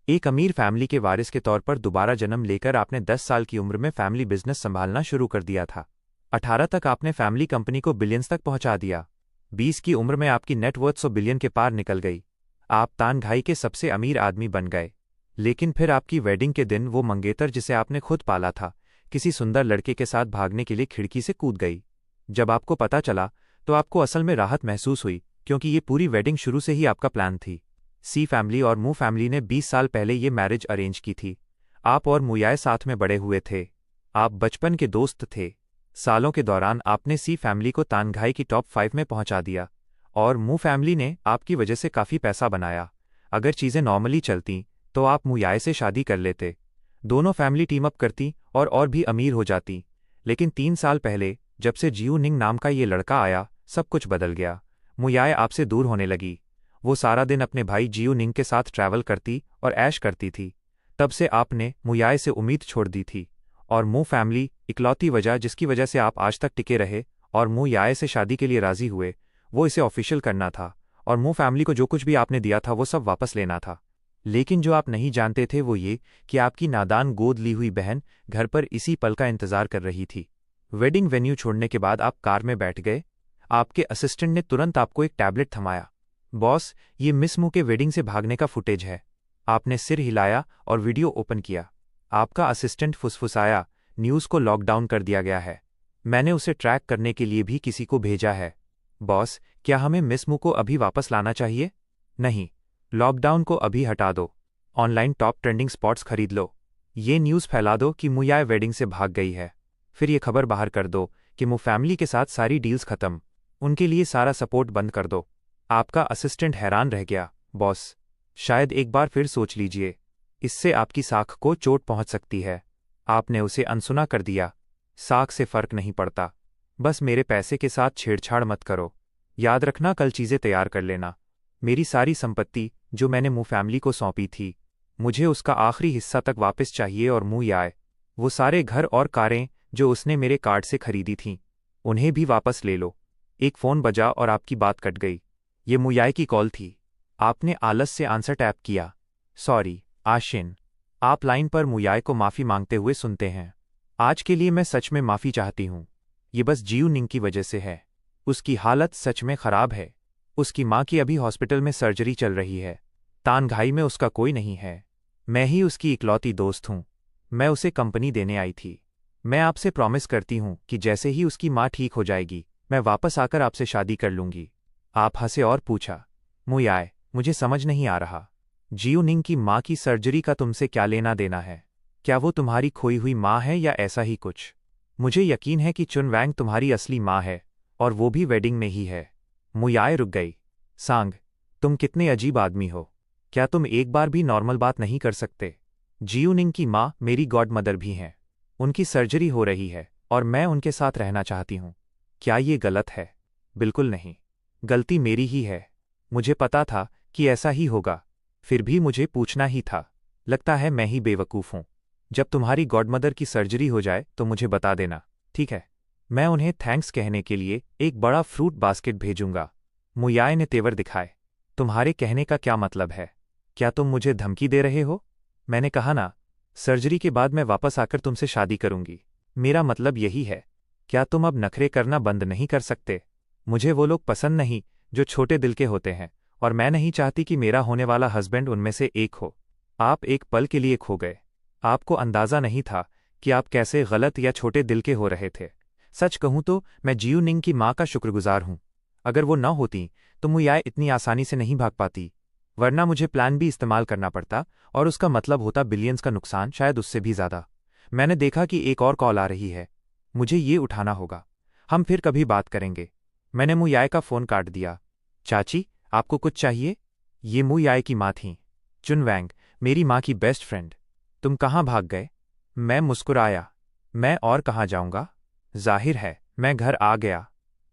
एक अमीर फैमिली के वारिस के तौर पर दोबारा जन्म लेकर आपने 10 साल की उम्र में फैमिली बिजनेस संभालना शुरू कर दिया था। 18 तक आपने फैमिली कंपनी को बिलियंस तक पहुंचा दिया। 20 की उम्र में आपकी नेटवर्थ 100 बिलियन के पार निकल गई। आप तानघाई के सबसे अमीर आदमी बन गए। लेकिन फिर आपकी वेडिंग के दिन वो मंगेतर जिसे आपने खुद पाला था, किसी सुंदर लड़के के साथ भागने के लिए खिड़की से कूद गई। जब आपको पता चला तो आपको असल में राहत महसूस हुई, क्योंकि ये पूरी वेडिंग शुरू से ही आपका प्लान थी। सी फैमिली और मू फैमिली ने 20 साल पहले ये मैरिज अरेंज की थी। आप और मुयाए साथ में बड़े हुए थे। आप बचपन के दोस्त थे। सालों के दौरान आपने सी फैमिली को तानघाई की टॉप 5 में पहुंचा दिया, और मू फैमिली ने आपकी वजह से काफ़ी पैसा बनाया। अगर चीज़ें नॉर्मली चलती तो आप मुयाए से शादी कर लेते। दोनों फैमिली टीम अप करती और भी अमीर हो जाती। लेकिन 3 साल पहले जब से जियू निंग नाम का ये लड़का आया, सब कुछ बदल गया। मुयाए आपसे दूर होने लगी। वो सारा दिन अपने भाई जियू निंग के साथ ट्रैवल करती और ऐश करती थी। तब से आपने मुयाए से उम्मीद छोड़ दी थी, और मू फैमिली इकलौती वजह जिसकी वजह से आप आज तक टिके रहे और मुयाए से शादी के लिए राजी हुए, वो इसे ऑफिशियल करना था। और मू फैमिली को जो कुछ भी आपने दिया था वो सब वापस लेना था। लेकिन जो आप नहीं जानते थे वो ये कि आपकी नादान गोद ली हुई बहन घर पर इसी पल का इंतजार कर रही थी। वेडिंग वेन्यू छोड़ने के बाद आप कार में बैठ गए। आपके असिस्टेंट ने तुरंत आपको एक टैबलेट थमाया। बॉस, ये मिस मू के वेडिंग से भागने का फुटेज है। आपने सिर हिलाया और वीडियो ओपन किया। आपका असिस्टेंट फुसफुसाया, न्यूज़ को लॉकडाउन कर दिया गया है। मैंने उसे ट्रैक करने के लिए भी किसी को भेजा है। बॉस, क्या हमें मिस मू को अभी वापस लाना चाहिए? नहीं, लॉकडाउन को अभी हटा दो। ऑनलाइन टॉप ट्रेंडिंग स्पॉट्स खरीद लो। ये न्यूज़ फैला दो कि मुयाए वेडिंग से भाग गई है। फिर ये खबर बाहर कर दो कि मू फैमिली के साथ सारी डील्स खत्म। उनके लिए सारा सपोर्ट बंद कर दो। आपका असिस्टेंट हैरान रह गया। बॉस, शायद एक बार फिर सोच लीजिए। इससे आपकी साख को चोट पहुंच सकती है। आपने उसे अनसुना कर दिया। साख से फर्क नहीं पड़ता। बस मेरे पैसे के साथ छेड़छाड़ मत करो। याद रखना, कल चीज़ें तैयार कर लेना। मेरी सारी संपत्ति जो मैंने मू फैमिली को सौंपी थी, मुझे उसका आखिरी हिस्सा तक वापस चाहिए। और मुयाए, वो सारे घर और कारें जो उसने मेरे कार्ड से खरीदी थीं, उन्हें भी वापस ले लो। एक फ़ोन बजा और आपकी बात कट गई। ये मुयाए की कॉल थी। आपने आलस से आंसर टैप किया। सॉरी आशिन। आप लाइन पर मुयाए को माफ़ी मांगते हुए सुनते हैं। आज के लिए मैं सच में माफ़ी चाहती हूँ। ये बस जियू निंग की वजह से है। उसकी हालत सच में ख़राब है। उसकी माँ की अभी हॉस्पिटल में सर्जरी चल रही है। तानघाई में उसका कोई नहीं है। मैं ही उसकी इकलौती दोस्त हूँ। मैं उसे कंपनी देने आई थी। मैं आपसे प्रॉमिस करती हूँ कि जैसे ही उसकी माँ ठीक हो जाएगी, मैं वापस आकर आपसे शादी कर लूँगी। आप हंसे और पूछा, मुयाए, मुझे समझ नहीं आ रहा। जियू निंग की माँ की सर्जरी का तुमसे क्या लेना देना है? क्या वो तुम्हारी खोई हुई माँ है या ऐसा ही कुछ? मुझे यकीन है कि चुनवैंग तुम्हारी असली माँ है, और वो भी वेडिंग में ही है। मुयाए रुक गई। सांग, तुम कितने अजीब आदमी हो। क्या तुम एक बार भी नॉर्मल बात नहीं कर सकते? जियू निंग की माँ मेरी गॉड मदर भी हैं। उनकी सर्जरी हो रही है और मैं उनके साथ रहना चाहती हूँ। क्या ये गलत है? बिल्कुल नहीं। गलती मेरी ही है। मुझे पता था कि ऐसा ही होगा, फिर भी मुझे पूछना ही था। लगता है मैं ही बेवकूफ़ हूँ। जब तुम्हारी गॉडमदर की सर्जरी हो जाए तो मुझे बता देना, ठीक है? मैं उन्हें थैंक्स कहने के लिए एक बड़ा फ्रूट बास्केट भेजूंगा। मुयाए ने तेवर दिखाए। तुम्हारे कहने का क्या मतलब है? क्या तुम मुझे धमकी दे रहे हो? मैंने कहा ना, सर्जरी के बाद मैं वापस आकर तुमसे शादी करूंगी। मेरा मतलब यही है। क्या तुम अब नखरे करना बंद नहीं कर सकते? मुझे वो लोग पसंद नहीं जो छोटे दिल के होते हैं, और मैं नहीं चाहती कि मेरा होने वाला हस्बैंड उनमें से एक हो। आप एक पल के लिए खो गए। आपको अंदाज़ा नहीं था कि आप कैसे गलत या छोटे दिल के हो रहे थे। सच कहूं तो मैं जियू निंग की माँ का शुक्रगुजार हूं। अगर वो न होती तो मुयाए इतनी आसानी से नहीं भाग पाती, वरना मुझे प्लान भी इस्तेमाल करना पड़ता, और उसका मतलब होता बिलियंस का नुकसान, शायद उससे भी ज़्यादा। मैंने देखा कि एक और कॉल आ रही है। मुझे ये उठाना होगा। हम फिर कभी बात करेंगे। मैंने मुयाए का फ़ोन काट दिया। चाची, आपको कुछ चाहिए? ये मुयाए की माँ थीं। चुनवैंग, मेरी माँ की बेस्ट फ्रेंड। तुम कहाँ भाग गए? मैं मुस्कुराया। मैं और कहाँ जाऊँगा? जाहिर है मैं घर आ गया।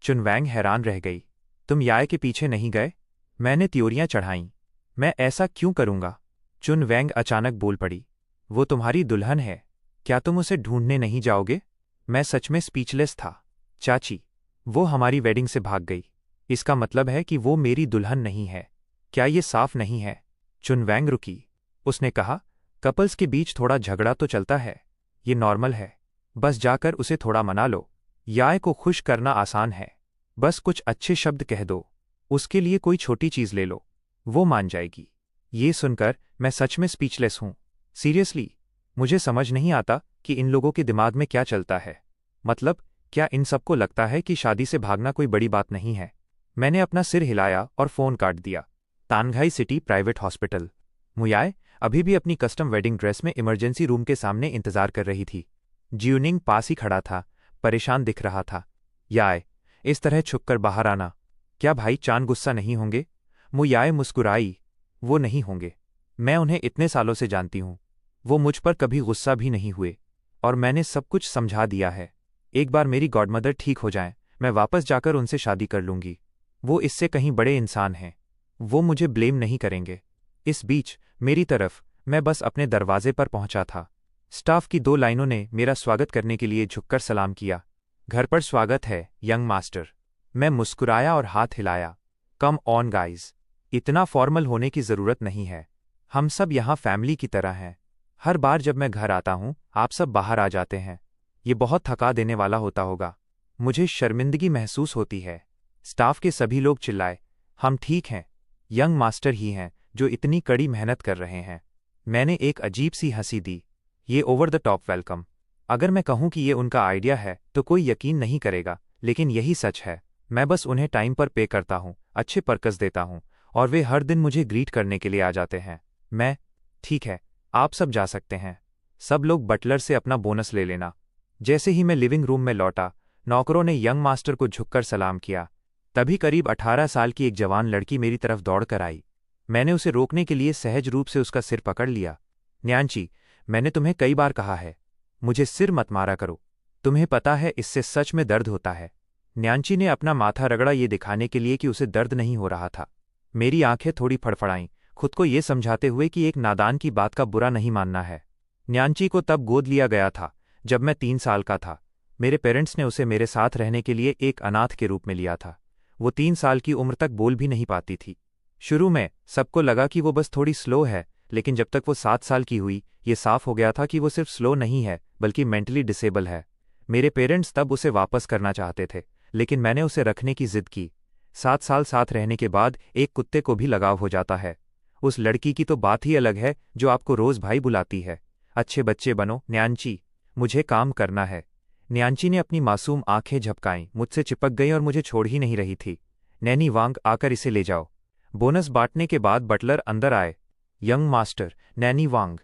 चुनवैंग हैरान रह गई। तुम याए के पीछे नहीं गए? मैंने त्योरियां चढ़ाईं। मैं ऐसा क्यों करूँगा? चुनवैंग अचानक बोल पड़ी। वो तुम्हारी दुल्हन है। क्या तुम उसे ढूंढने नहीं जाओगे? मैं सच में स्पीचलेस था। चाची, वो हमारी वेडिंग से भाग गई। इसका मतलब है कि वो मेरी दुल्हन नहीं है। क्या ये साफ नहीं है? चुनवैंग रुकी। उसने कहा, कपल्स के बीच थोड़ा झगड़ा तो चलता है, ये नॉर्मल है। बस जाकर उसे थोड़ा मना लो। याय को खुश करना आसान है। बस कुछ अच्छे शब्द कह दो, उसके लिए कोई छोटी चीज ले लो, वो मान जाएगी। ये सुनकर मैं सच में स्पीचलेस हूं। सीरियसली, मुझे समझ नहीं आता कि इन लोगों के दिमाग में क्या चलता है। मतलब, क्या इन सबको लगता है कि शादी से भागना कोई बड़ी बात नहीं है? मैंने अपना सिर हिलाया और फोन काट दिया। तानघाई सिटी प्राइवेट हॉस्पिटल। मुयाय अभी भी अपनी कस्टम वेडिंग ड्रेस में इमरजेंसी रूम के सामने इंतजार कर रही थी। जियूनिंग पास ही खड़ा था, परेशान दिख रहा था। याय, इस तरह छुपकर बाहर आना। क्या भाई चान गुस्सा नहीं होंगे? मुयाय मुस्कुराई। वो नहीं होंगे। मैं उन्हें इतने सालों से जानती हूं। वो मुझ पर कभी गुस्सा भी नहीं हुए। और मैंने सब कुछ समझा दिया है। एक बार मेरी गॉडमदर ठीक हो जाएं, मैं वापस जाकर उनसे शादी कर लूंगी। वो इससे कहीं बड़े इंसान हैं। वो मुझे ब्लेम नहीं करेंगे। इस बीच मेरी तरफ मैं बस अपने दरवाजे पर पहुंचा था। स्टाफ की 2 लाइनों ने मेरा स्वागत करने के लिए झुककर सलाम किया। घर पर स्वागत है, यंग मास्टर। मैं मुस्कुराया और हाथ हिलाया। कम ऑन गाइज, इतना फॉर्मल होने की जरूरत नहीं है। हम सब यहाँ फैमिली की तरह हैं। हर बार जब मैं घर आता हूँ, आप सब बाहर आ जाते हैं। ये बहुत थका देने वाला होता होगा। मुझे शर्मिंदगी महसूस होती है। स्टाफ के सभी लोग चिल्लाए, हम ठीक हैं। यंग मास्टर ही हैं जो इतनी कड़ी मेहनत कर रहे हैं। मैंने एक अजीब सी हंसी दी। ये ओवर द टॉप वेलकम। अगर मैं कहूं कि ये उनका आइडिया है तो कोई यकीन नहीं करेगा, लेकिन यही सच है। मैं बस उन्हें टाइम पर पे करता हूं, अच्छे परकस देता हूं, और वे हर दिन मुझे ग्रीट करने के लिए आ जाते हैं। मैं, ठीक है, आप सब जा सकते हैं। सब लोग बटलर से अपना बोनस ले लेना। जैसे ही मैं लिविंग रूम में लौटा, नौकरों ने यंग मास्टर को झुककर सलाम किया। तभी करीब 18 साल की एक जवान लड़की मेरी तरफ दौड़कर आई। मैंने उसे रोकने के लिए सहज रूप से उसका सिर पकड़ लिया। न्यांची, मैंने तुम्हें कई बार कहा है, मुझे सिर मत मारा करो। तुम्हें पता है इससे सच में दर्द होता है। न्यांची ने अपना माथा रगड़ा ये दिखाने के लिए कि उसे दर्द नहीं हो रहा था। मेरी आंखें थोड़ी फड़फड़ाईं, खुद को ये समझाते हुए कि एक नादान की बात का बुरा नहीं मानना है। न्यांची को तब गोद लिया गया था जब मैं 3 साल का था। मेरे पेरेंट्स ने उसे मेरे साथ रहने के लिए एक अनाथ के रूप में लिया था। वो 3 साल की उम्र तक बोल भी नहीं पाती थी। शुरू में सबको लगा कि वो बस थोड़ी स्लो है, लेकिन जब तक वो 7 साल की हुई, ये साफ हो गया था कि वो सिर्फ स्लो नहीं है बल्कि मेंटली डिसेबल है। मेरे पेरेंट्स तब उसे वापस करना चाहते थे, लेकिन मैंने उसे रखने की जिद की। 7 साल साथ रहने के बाद एक कुत्ते को भी लगाव हो जाता है। उस लड़की की तो बात ही अलग है जो आपको रोज भाई बुलाती है। अच्छे बच्चे बनो न्यांची, मुझे काम करना है। न्यांची ने अपनी मासूम आंखें झपकाईं, मुझसे चिपक गई और मुझे छोड़ ही नहीं रही थी। नैनी वांग, आकर इसे ले जाओ। बोनस बांटने के बाद बटलर अंदर आए। यंग मास्टर, नैनी वांग।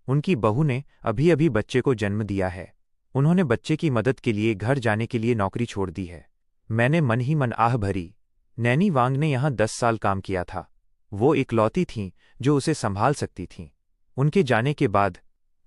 उनकी बहू ने अभी अभी बच्चे को जन्म दिया है। उन्होंने बच्चे की मदद के लिए घर जाने के लिए नौकरी छोड़ दी है। मैंने मन ही मन आह भरी। नैनी वांग ने यहाँ 10 साल काम किया था। वो इकलौती थीं जो उसे संभाल सकती थीं। उनके जाने के बाद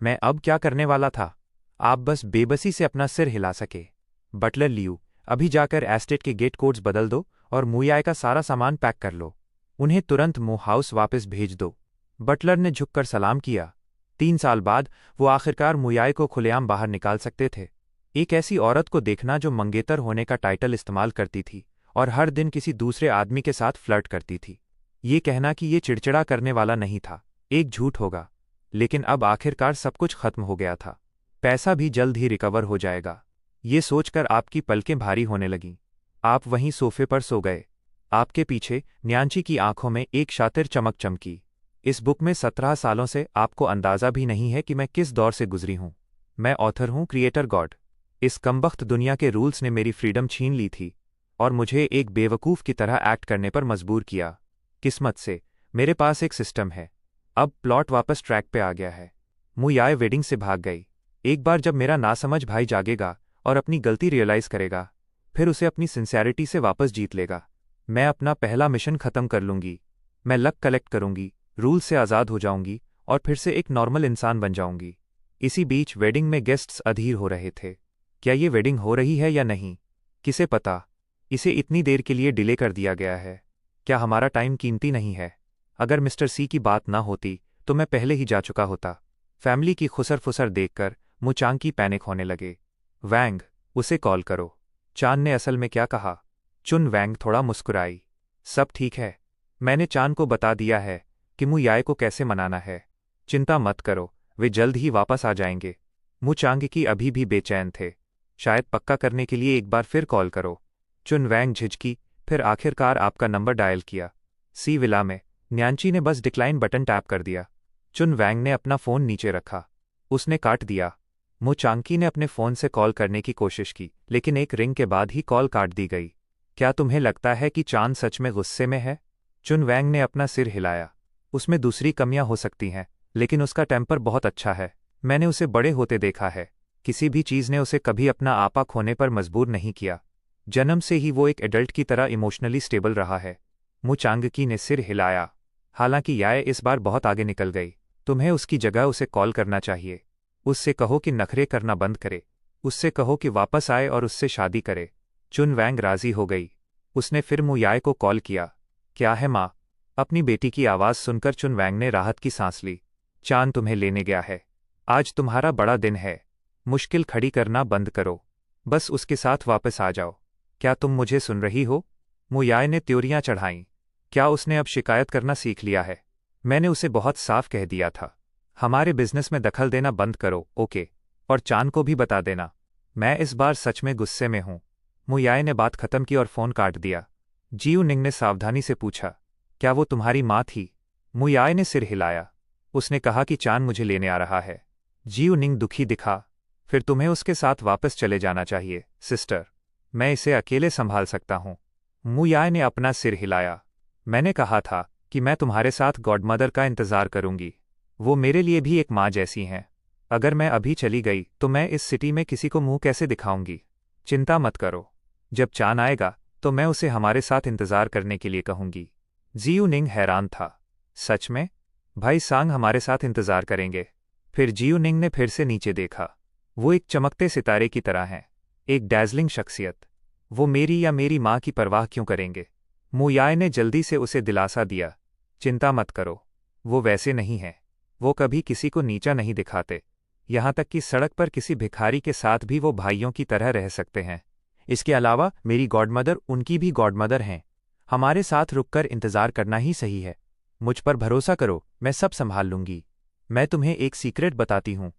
मैं अब क्या करने वाला था? आप बस बेबसी से अपना सिर हिला सके। बटलर लियू, अभी जाकर एस्टेट के गेट कोड्स बदल दो और मुयाय का सारा सामान पैक कर लो। उन्हें तुरंत मो हाउस वापस भेज दो। बटलर ने झुककर सलाम किया। 3 साल बाद वो आखिरकार मुयाय को खुलेआम बाहर निकाल सकते थे। एक ऐसी औरत को देखना जो मंगेतर होने का टाइटल इस्तेमाल करती थी और हर दिन किसी दूसरे आदमी के साथ फ्लर्ट करती थी। ये कहना कि ये चिड़चिड़ा करने वाला नहीं था, एक झूठ होगा। लेकिन अब आखिरकार सब कुछ खत्म हो गया था। पैसा भी जल्द ही रिकवर हो जाएगा। ये सोचकर आपकी पलकें भारी होने लगीं। आप वहीं सोफे पर सो गए। आपके पीछे न्यांची की आंखों में एक शातिर चमक चमकी। इस बुक में 17 सालों से आपको अंदाजा भी नहीं है कि मैं किस दौर से गुजरी हूं। मैं ऑथर हूं, क्रिएटर गॉड। इस कमबख्त दुनिया के रूल्स ने मेरी फ्रीडम छीन ली थी और मुझे एक बेवकूफ़ की तरह एक्ट करने पर मजबूर किया। किस्मत से मेरे पास एक सिस्टम है। अब प्लॉट वापस ट्रैक पे आ गया है। मुयाय वेडिंग से भाग गई। एक बार जब मेरा नासमझ भाई जागेगा और अपनी गलती रियलाइज करेगा, फिर उसे अपनी सिंसियरिटी से वापस जीत लेगा। मैं अपना पहला मिशन खत्म कर लूंगी। मैं लक कलेक्ट करूंगी, रूल से आज़ाद हो जाऊंगी और फिर से एक नॉर्मल इंसान बन जाऊंगी। इसी बीच वेडिंग में गेस्ट्स अधीर हो रहे थे। क्या ये वेडिंग हो रही है या नहीं, किसे पता। इसे इतनी देर के लिए डिले कर दिया गया है। क्या हमारा टाइम कीमती नहीं है? अगर मिस्टर सी की बात ना होती तो मैं पहले ही जा चुका होता। फैमिली की खुसर फुसर देखकर मुचांग की पैनिक होने लगे। वैंग, उसे कॉल करो। चान ने असल में क्या कहा? चुन वैंग थोड़ा मुस्कुराई। सब ठीक है। मैंने चान को बता दिया है कि मुयाय को कैसे मनाना है। चिंता मत करो, वे जल्द ही वापस आ जाएंगे। मु चांगकी अभी भी बेचैन थे। शायद पक्का करने के लिए एक बार फिर कॉल करो। चुन वैंग झिझकी, फिर आखिरकार आपका नंबर डायल किया। सी विला में। न्यांची ने बस डिक्लाइन बटन टैप कर दिया। चुन वैंग ने अपना फ़ोन नीचे रखा। उसने काट दिया। मु चांगकी ने अपने फ़ोन से कॉल करने की कोशिश की, लेकिन एक रिंग के बाद ही कॉल काट दी गई। क्या तुम्हें लगता है कि चांद सच में गुस्से में है? चुन वैंग ने अपना सिर हिलाया। उसमें दूसरी कमियां हो सकती हैं, लेकिन उसका टेम्पर बहुत अच्छा है। मैंने उसे बड़े होते देखा है। किसी भी चीज़ ने उसे कभी अपना आपा खोने पर मजबूर नहीं किया। जन्म से ही वो एक एडल्ट की तरह इमोशनली स्टेबल रहा है। मु चांगकी ने सिर हिलाया। हालांकि याय इस बार बहुत आगे निकल गई। तुम्हें उसकी जगह उसे कॉल करना चाहिए। उससे कहो कि नखरे करना बंद करे। उससे कहो कि वापस आए और उससे शादी करे। चुन वैंग राजी हो गई। उसने फिर मु याय को कॉल किया। क्या है माँ? अपनी बेटी की आवाज़ सुनकर चुन वैंग ने राहत की सांस ली। चांद तुम्हें लेने गया है। आज तुम्हारा बड़ा दिन है। मुश्किल खड़ी करना बंद करो। बस उसके साथ वापस आ जाओ। क्या तुम मुझे सुन रही हो? मु याय ने त्योरियां चढ़ाईं। क्या उसने अब शिकायत करना सीख लिया है? मैंने उसे बहुत साफ कह दिया था। हमारे बिजनेस में दखल देना बंद करो, ओके? और चांद को भी बता देना। मैं इस बार सच में गुस्से में हूं। मु याय ने बात खत्म की और फ़ोन काट दिया। जियू निंग ने सावधानी से पूछा, क्या वो तुम्हारी माँ थी? मु याय ने सिर हिलाया। उसने कहा कि चांद मुझे लेने आ रहा है। जियू निंग दुखी दिखा। फिर तुम्हें उसके साथ वापस चले जाना चाहिए, सिस्टर। मैं इसे अकेले संभाल सकता हूं। मु याय ने अपना सिर हिलाया। मैंने कहा था कि मैं तुम्हारे साथ गॉडमदर का इंतज़ार करूंगी। वो मेरे लिए भी एक माँ जैसी हैं। अगर मैं अभी चली गई तो मैं इस सिटी में किसी को मुंह कैसे दिखाऊंगी? चिंता मत करो। जब चांद आएगा तो मैं उसे हमारे साथ इंतज़ार करने के लिए कहूंगी। जियू निंग हैरान था। सच में? भाई सांग हमारे साथ इंतज़ार करेंगे? फिर जियू निंग ने फिर से नीचे देखा। वो एक चमकते सितारे की तरह हैं। एक डैज़लिंग शख्सियत। वो मेरी या मेरी माँ की परवाह क्यों करेंगे? मु याय ने जल्दी से उसे दिलासा दिया। चिंता मत करो। वो वैसे नहीं हैं। वो कभी किसी को नीचा नहीं दिखाते। यहाँ तक कि सड़क पर किसी भिखारी के साथ भी वो भाइयों की तरह रह सकते हैं। इसके अलावा मेरी गॉडमदर उनकी भी गॉडमदर हैं। हमारे साथ रुककर इंतज़ार करना ही सही है। मुझ पर भरोसा करो, मैं सब संभाल लूंगी। मैं तुम्हें एक सीक्रेट बताती हूँ।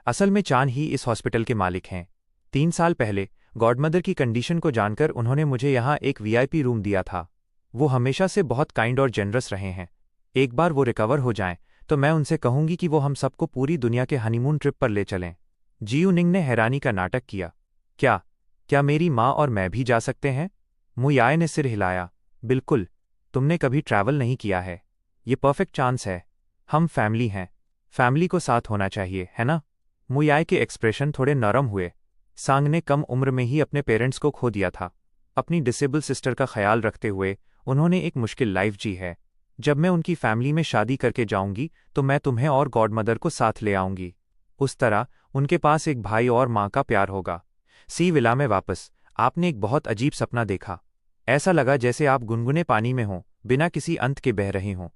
असल में चांद ही इस हॉस्पिटल के मालिक हैं। 3 साल पहले गॉडमदर की कंडीशन को जानकर उन्होंने मुझे यहाँ एक वीआईपी रूम दिया था। वो हमेशा से बहुत काइंड और जनरस रहे हैं। एक बार वो रिकवर हो जाएं तो मैं उनसे कहूंगी कि वो हम सबको पूरी दुनिया के हनीमून ट्रिप पर ले चलें। जियू निंग ने हैरानी का नाटक किया। क्या क्या मेरी माँ और मैं भी जा सकते हैं? मु याय ने सिर हिलाया। बिल्कुल। तुमने कभी ट्रैवल नहीं किया है। ये परफेक्ट चांस है। हम फैमिली हैं। फैमिली को साथ होना चाहिए, है ना? मु याय के एक्सप्रेशन थोड़े नरम हुए। सांग ने कम उम्र में ही अपने पेरेंट्स को खो दिया था। अपनी डिसेबल सिस्टर का ख्याल रखते हुए उन्होंने एक मुश्किल लाइफ जी है। जब मैं उनकी फैमिली में शादी करके जाऊंगी तो मैं तुम्हें और गॉडमदर को साथ ले आऊंगी। उस तरह उनके पास एक भाई और माँ का प्यार होगा। सी विला में वापस आपने एक बहुत अजीब सपना देखा। ऐसा लगा जैसे आप गुनगुने पानी में हों, बिना किसी अंत के बह रहे हों।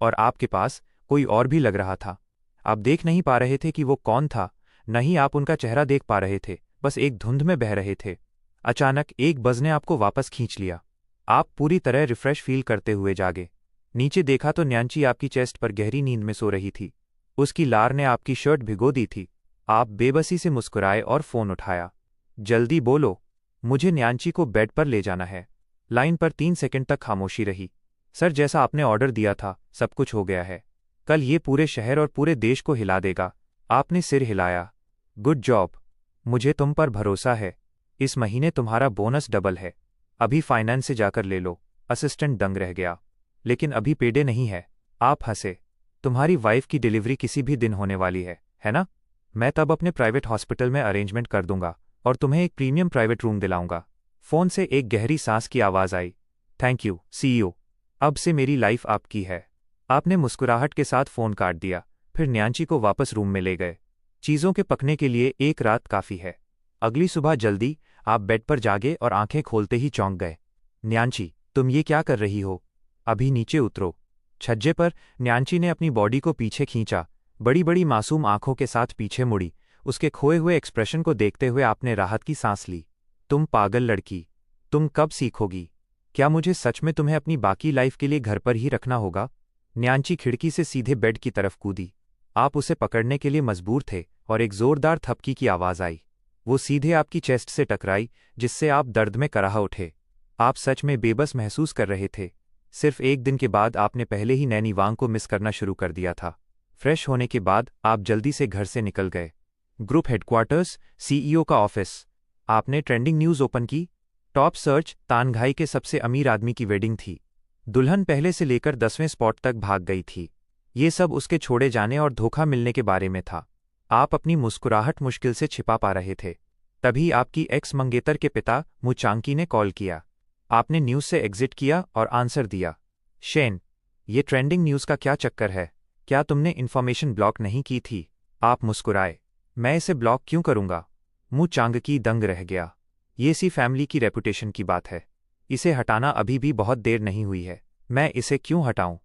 और आपके पास कोई और भी लग रहा था। आप देख नहीं पा रहे थे कि वो कौन था, न ही आप उनका चेहरा देख पा रहे थे, बस एक धुंध में बह रहे थे। अचानक एक बज़ ने आपको वापस खींच लिया। आप पूरी तरह रिफ्रेश फील करते हुए जागे। नीचे देखा तो न्यांची आपकी चेस्ट पर गहरी नींद में सो रही थी। उसकी लार ने आपकी शर्ट भिगो दी थी। आप बेबसी से मुस्कुराए और फ़ोन उठाया। जल्दी बोलो, मुझे न्यांची को बेड पर ले जाना है। लाइन पर 3 सेकंड तक खामोशी रही। सर, जैसा आपने ऑर्डर दिया था सब कुछ हो गया है। कल ये पूरे शहर और पूरे देश को हिला देगा। आपने सिर हिलाया। Good job. मुझे तुम पर भरोसा है। इस महीने तुम्हारा बोनस डबल है। अभी फाइनेंस से जाकर ले लो। असिस्टेंट दंग रह गया। लेकिन अभी पेडे नहीं है। आप हंसे। तुम्हारी वाइफ की डिलीवरी किसी भी दिन होने वाली है ना? मैं तब अपने प्राइवेट हॉस्पिटल में अरेंजमेंट कर दूंगा और तुम्हें एक प्रीमियम प्राइवेट रूम दिलाऊंगा। फ़ोन से एक गहरी सांस की आवाज़ आई। Thank you CEO. अब से मेरी लाइफ आपकी है। आपने मुस्कुराहट के साथ फ़ोन काट दिया, फिर न्यांची को वापस रूम में ले गए। चीज़ों के पकने के लिए एक रात काफ़ी है। अगली सुबह जल्दी आप बेड पर जागे और आंखें खोलते ही चौंक गए। न्यांची, तुम ये क्या कर रही हो? अभी नीचे उतरो। छज्जे पर न्यांची ने अपनी बॉडी को पीछे खींचा, बड़ी बड़ी मासूम आंखों के साथ पीछे मुड़ी। उसके खोए हुए एक्सप्रेशन को देखते हुए आपने राहत की सांस ली। तुम पागल लड़की, तुम कब सीखोगी? क्या मुझे सच में तुम्हें अपनी बाकी लाइफ के लिए घर पर ही रखना होगा? न्यांची खिड़की से सीधे बेड की तरफ कूदी। आप उसे पकड़ने के लिए मजबूर थे और एक जोरदार थपकी की आवाज़ आई। वो सीधे आपकी चेस्ट से टकराई, जिससे आप दर्द में कराह उठे। आप सच में बेबस महसूस कर रहे थे। सिर्फ एक दिन के बाद आपने पहले ही नैनी वांग को मिस करना शुरू कर दिया था। फ्रेश होने के बाद आप जल्दी से घर से निकल गए। ग्रुप हेडक्वार्टर्स, सीईओ का ऑफिस। आपने ट्रेंडिंग न्यूज़ ओपन की। टॉप सर्च, तानघाई के सबसे अमीर आदमी की वेडिंग थी। दुल्हन पहले से लेकर 10वें स्पॉट तक भाग गई थी। ये सब उसके छोड़े जाने और धोखा मिलने के बारे में था। आप अपनी मुस्कुराहट मुश्किल से छिपा पा रहे थे। तभी आपकी एक्स मंगेतर के पिता मु चांकी ने कॉल किया। आपने न्यूज़ से एग्जिट किया और आंसर दिया, शेन, ये ट्रेंडिंग न्यूज़ का क्या चक्कर है? क्या तुमने इन्फॉर्मेशन ब्लॉक नहीं की थी? आप मुस्कुराए। मैं इसे ब्लॉक क्यों करूंगा? मु चांगकी दंग रह गया। ये सी फैमिली की रेपुटेशन की बात है। इसे हटाना अभी भी बहुत देर नहीं हुई है। मैं इसे क्यों हटाऊं?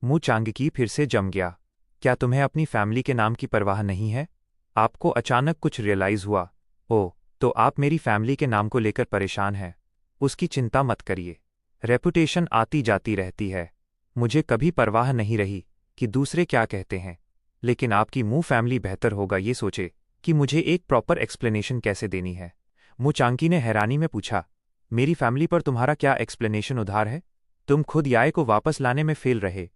मु चांगकी फिर से जम गया। क्या तुम्हें अपनी फैमिली के नाम की परवाह नहीं है? आपको अचानक कुछ रियलाइज़ हुआ। ओह, तो आप मेरी फैमिली के नाम को लेकर परेशान हैं। उसकी चिंता मत करिए। रेपुटेशन आती जाती रहती है। मुझे कभी परवाह नहीं रही कि दूसरे क्या कहते हैं, लेकिन आपकी मु फैमिली बेहतर होगा ये सोचे कि मुझे एक प्रॉपर एक्सप्लेनेशन कैसे देनी है। मु चांकी ने हैरानी में पूछा, मेरी फैमिली पर तुम्हारा क्या एक्सप्लेनेशन उधार है? तुम खुद याय को वापस लाने में फेल रहे।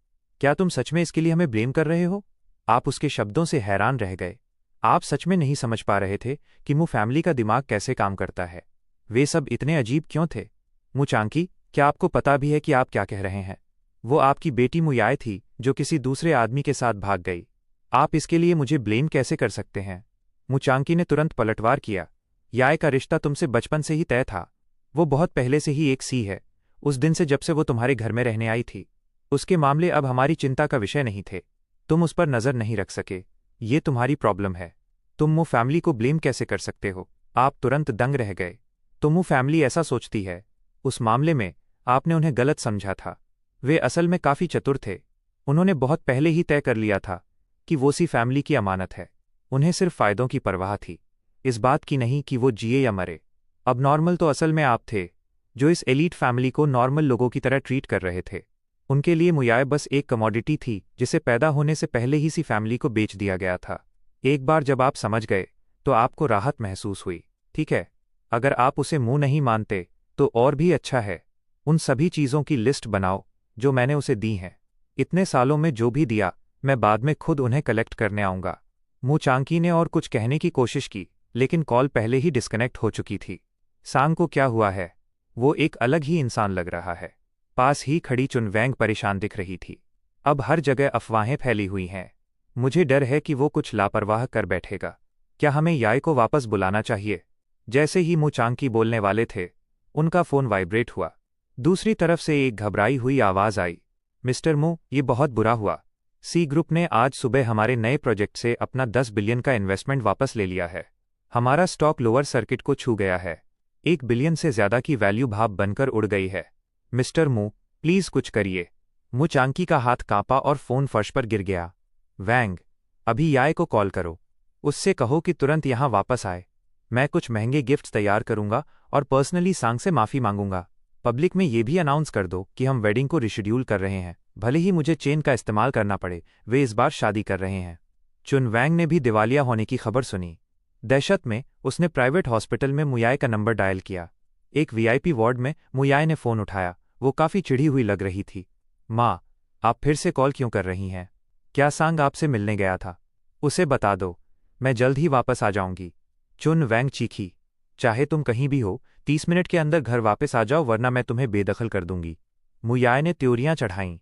क्या तुम सच में इसके लिए हमें ब्लेम कर रहे हो? आप उसके शब्दों से हैरान रह गए। आप सच में नहीं समझ पा रहे थे कि मु फैमिली का दिमाग कैसे काम करता है। वे सब इतने अजीब क्यों थे? मु चांकी, क्या आपको पता भी है कि आप क्या कह रहे हैं? वो आपकी बेटी मुयाय थी जो किसी दूसरे आदमी के साथ भाग गई। आप इसके लिए मुझे ब्लेम कैसे कर सकते हैं? मु चांकी ने तुरंत पलटवार किया। याय का रिश्ता तुमसे बचपन से ही तय था। वो बहुत पहले से ही एक सी है। उस दिन से जब से वो तुम्हारे घर में रहने आई थी। उसके मामले अब हमारी चिंता का विषय नहीं थे। तुम उस पर नजर नहीं रख सके। ये तुम्हारी प्रॉब्लम है। तुम मु फैमिली को ब्लेम कैसे कर सकते हो? आप तुरंत दंग रह गए। तो मु फैमिली ऐसा सोचती है। उस मामले में आपने उन्हें गलत समझा था। वे असल में काफी चतुर थे। उन्होंने बहुत पहले ही तय कर लिया था कि वो सी फैमिली की अमानत है। उन्हें सिर्फ फायदों की परवाह थी, इस बात की नहीं कि वो जिए या मरे। अब नॉर्मल तो असल में आप थे, जो इस एलीट फैमिली को नॉर्मल लोगों की तरह ट्रीट कर रहे थे। उनके लिए मुयाय बस एक कमोडिटी थी जिसे पैदा होने से पहले ही सी फैमिली को बेच दिया गया था। एक बार जब आप समझ गए तो आपको राहत महसूस हुई, ठीक है? अगर आप उसे मुंह नहीं मानते तो और भी अच्छा है। उन सभी चीज़ों की लिस्ट बनाओ जो मैंने उसे दी हैं। इतने सालों में जो भी दिया, मैं बाद में खुद उन्हें कलेक्ट करने आऊँगा। मु चांकी ने और कुछ कहने की कोशिश की, लेकिन कॉल पहले ही डिस्कनेक्ट हो चुकी थी। सांग को क्या हुआ है? वो एक अलग ही इंसान लग रहा है। पास ही खड़ी चुनवैंग परेशान दिख रही थी। अब हर जगह अफवाहें फैली हुई हैं। मुझे डर है कि वो कुछ लापरवाह कर बैठेगा। क्या हमें याय को वापस बुलाना चाहिए? जैसे ही मु चांकी बोलने वाले थे, उनका फ़ोन वाइब्रेट हुआ। दूसरी तरफ से एक घबराई हुई आवाज़ आई, मिस्टर मु, ये बहुत बुरा हुआ। सी ग्रुप ने आज सुबह हमारे नए प्रोजेक्ट से अपना 10 बिलियन का इन्वेस्टमेंट वापस ले लिया है। हमारा स्टॉक लोअर सर्किट को छू गया है। 1 बिलियन से ज़्यादा की वैल्यू भाप बनकर उड़ गई है। मिस्टर मु, प्लीज़ कुछ करिए। मु चांकी का हाथ कांपा और फ़ोन फर्श पर गिर गया। वैंग, अभी याय को कॉल करो। उससे कहो कि तुरंत यहाँ वापस आए। मैं कुछ महंगे गिफ्ट्स तैयार करूंगा और पर्सनली सांग से माफ़ी मांगूंगा। पब्लिक में ये भी अनाउंस कर दो कि हम वेडिंग को रिशेड्यूल कर रहे हैं। भले ही मुझे चेन का इस्तेमाल करना पड़े, वे इस बार शादी कर रहे हैं। चुन वैंग ने भी दिवालिया होने की खबर सुनी। दहशत में उसने प्राइवेट हॉस्पिटल में मुयाय का नंबर डायल किया। एक वीआईपी वार्ड में मुयाय ने फ़ोन उठाया। वो काफ़ी चिढ़ी हुई लग रही थी। माँ, आप फिर से कॉल क्यों कर रही हैं? क्या सांग आपसे मिलने गया था? उसे बता दो, मैं जल्द ही वापस आ जाऊंगी। चुन वैंग चीखी, चाहे तुम कहीं भी हो, 30 मिनट के अंदर घर वापस आ जाओ वरना मैं तुम्हें बेदखल कर दूंगी। मुयाय ने त्योरियां चढ़ाईं।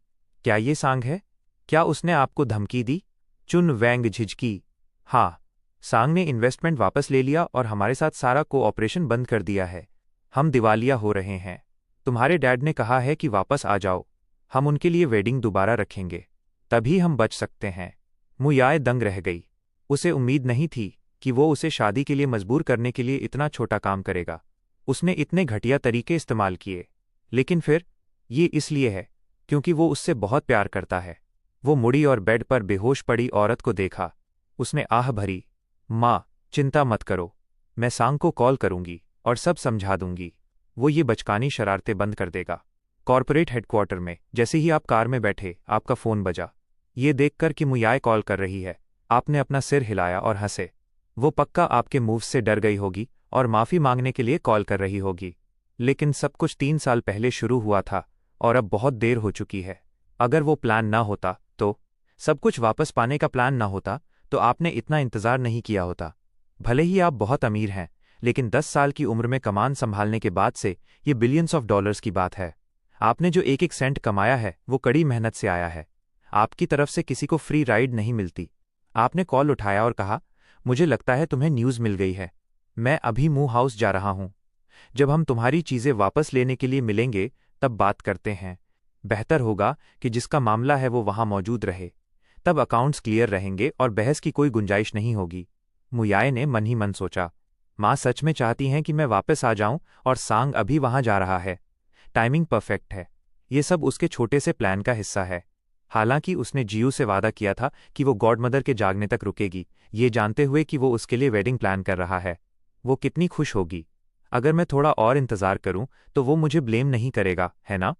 क्या ये सांग है? क्या उसने आपको धमकी दी? चुन वैंग झिझकी। हाँ, सांग ने इन्वेस्टमेंट वापस ले लिया और हमारे साथ सारा कोऑपरेशन बंद कर दिया है। हम दिवालिया हो रहे हैं। तुम्हारे डैड ने कहा है कि वापस आ जाओ। हम उनके लिए वेडिंग दोबारा रखेंगे, तभी हम बच सकते हैं। मुयाय दंग रह गई। उसे उम्मीद नहीं थी कि वो उसे शादी के लिए मजबूर करने के लिए इतना छोटा काम करेगा। उसने इतने घटिया तरीके इस्तेमाल किए, लेकिन फिर ये इसलिए है क्योंकि वो उससे बहुत प्यार करता है। वो मुड़ी और बेड पर बेहोश पड़ी औरत को देखा। उसने आह भरी, माँ, चिंता मत करो, मैं सांग को कॉल करूंगी और सब समझा दूंगी। वो ये बचकानी शरारतें बंद कर देगा। कॉर्पोरेट हेडक्वार्टर में जैसे ही आप कार में बैठे, आपका फ़ोन बजा। ये देखकर कि मुयाय कॉल कर रही है, आपने अपना सिर हिलाया और हंसे। वो पक्का आपके मूव से डर गई होगी और माफ़ी मांगने के लिए कॉल कर रही होगी। लेकिन सब कुछ 3 साल पहले शुरू हुआ था और अब बहुत देर हो चुकी है। अगर वो प्लान ना होता तो सब कुछ वापस पाने का प्लान ना होता तो आपने इतना इंतज़ार नहीं किया होता। भले ही आप बहुत अमीर हैं, लेकिन 10 साल की उम्र में कमान संभालने के बाद से ये बिलियंस ऑफ डॉलर्स की बात है। आपने जो एक एक सेंट कमाया है वो कड़ी मेहनत से आया है। आपकी तरफ से किसी को फ्री राइड नहीं मिलती। आपने कॉल उठाया और कहा, मुझे लगता है तुम्हें न्यूज़ मिल गई है। मैं अभी मूव हाउस जा रहा हूँ। जब हम तुम्हारी चीज़ें वापस लेने के लिए मिलेंगे तब बात करते हैं। बेहतर होगा कि जिसका मामला है वो वहाँ मौजूद रहे। तब अकाउंट्स क्लियर रहेंगे और बहस की कोई गुंजाइश नहीं होगी। मुयाए ने मन ही मन सोचा, माँ सच में चाहती हैं कि मैं वापस आ जाऊं और सांग अभी वहां जा रहा है। टाइमिंग परफेक्ट है। ये सब उसके छोटे से प्लान का हिस्सा है। हालांकि उसने जियू से वादा किया था कि वो गॉडमदर के जागने तक रुकेगी, ये जानते हुए कि वो उसके लिए वेडिंग प्लान कर रहा है। वो कितनी खुश होगी। अगर मैं थोड़ा और इंतज़ार करूं तो वो मुझे ब्लेम नहीं करेगा, है ना?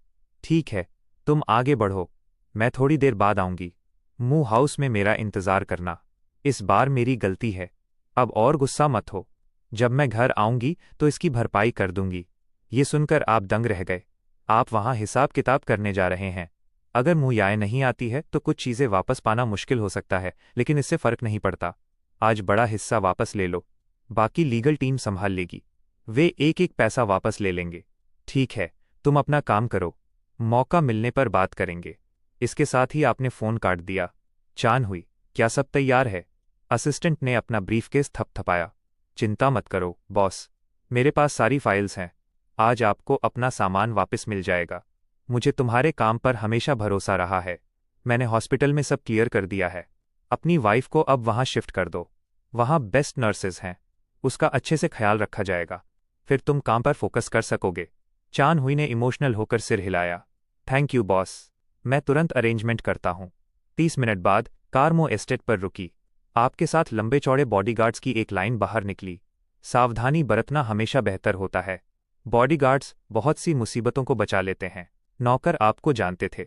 ठीक है, तुम आगे बढ़ो, मैं थोड़ी देर बाद आऊंगी। मूव हाउस में मेरा इंतज़ार करना। इस बार मेरी गलती है, अब और गुस्सा मत हो। जब मैं घर आऊंगी तो इसकी भरपाई कर दूंगी। ये सुनकर आप दंग रह गए। आप वहां हिसाब किताब करने जा रहे हैं। अगर मुयाए नहीं आती है तो कुछ चीज़ें वापस पाना मुश्किल हो सकता है, लेकिन इससे फ़र्क नहीं पड़ता। आज बड़ा हिस्सा वापस ले लो, बाकी लीगल टीम संभाल लेगी। वे एक एक पैसा वापस ले लेंगे। ठीक है, तुम अपना काम करो, मौका मिलने पर बात करेंगे। इसके साथ ही आपने फ़ोन काट दिया। चान हुई, क्या सब तैयार है? असिस्टेंट ने अपना ब्रीफकेस थपथपाया। चिंता मत करो बॉस, मेरे पास सारी फाइल्स हैं। आज आपको अपना सामान वापस मिल जाएगा। मुझे तुम्हारे काम पर हमेशा भरोसा रहा है। मैंने हॉस्पिटल में सब क्लियर कर दिया है। अपनी वाइफ को अब वहाँ शिफ्ट कर दो। वहाँ बेस्ट नर्सेज हैं, उसका अच्छे से ख्याल रखा जाएगा। फिर तुम काम पर फोकस कर सकोगे। चान हुई ने इमोशनल होकर सिर हिलाया। थैंक यू बॉस, मैं तुरंत अरेंजमेंट करता हूँ। 30 मिनट बाद कार मो एस्टेट पर रुकी। आपके साथ लंबे चौड़े बॉडीगार्ड्स की एक लाइन बाहर निकली। सावधानी बरतना हमेशा बेहतर होता है। बॉडीगार्ड्स बहुत सी मुसीबतों को बचा लेते हैं। नौकर आपको जानते थे।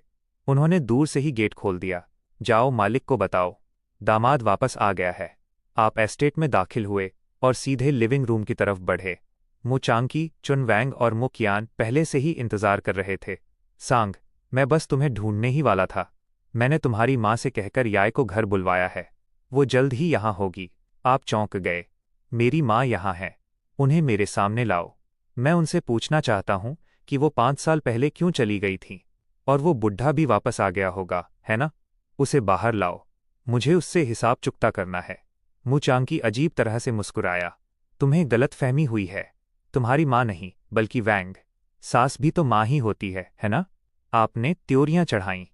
उन्होंने दूर से ही गेट खोल दिया। जाओ मालिक को बताओ, दामाद वापस आ गया है। आप एस्टेट में दाखिल हुए और सीधे लिविंग रूम की तरफ बढ़े। मु चांकी, चुन वैंग और मु कियान पहले से ही इंतजार कर रहे थे। सांग, मैं बस तुम्हें ढूंढने ही वाला था। मैंने तुम्हारी माँ से कहकर याय को घर बुलवाया है। वो जल्द ही यहाँ होगी। आप चौंक गए। मेरी माँ यहाँ है, उन्हें मेरे सामने लाओ। मैं उनसे पूछना चाहता हूँ कि वो 5 साल पहले क्यों चली गई थी। और वो बुढ़ा भी वापस आ गया होगा, है ना? उसे बाहर लाओ, मुझे उससे हिसाब चुकता करना है। मु चांकी अजीब तरह से मुस्कुराया। तुम्हें गलतफहमी हुई है। तुम्हारी माँ नहीं, बल्कि वैंग। सास भी तो माँ ही होती है ना? आपने त्योरियां चढ़ाईं।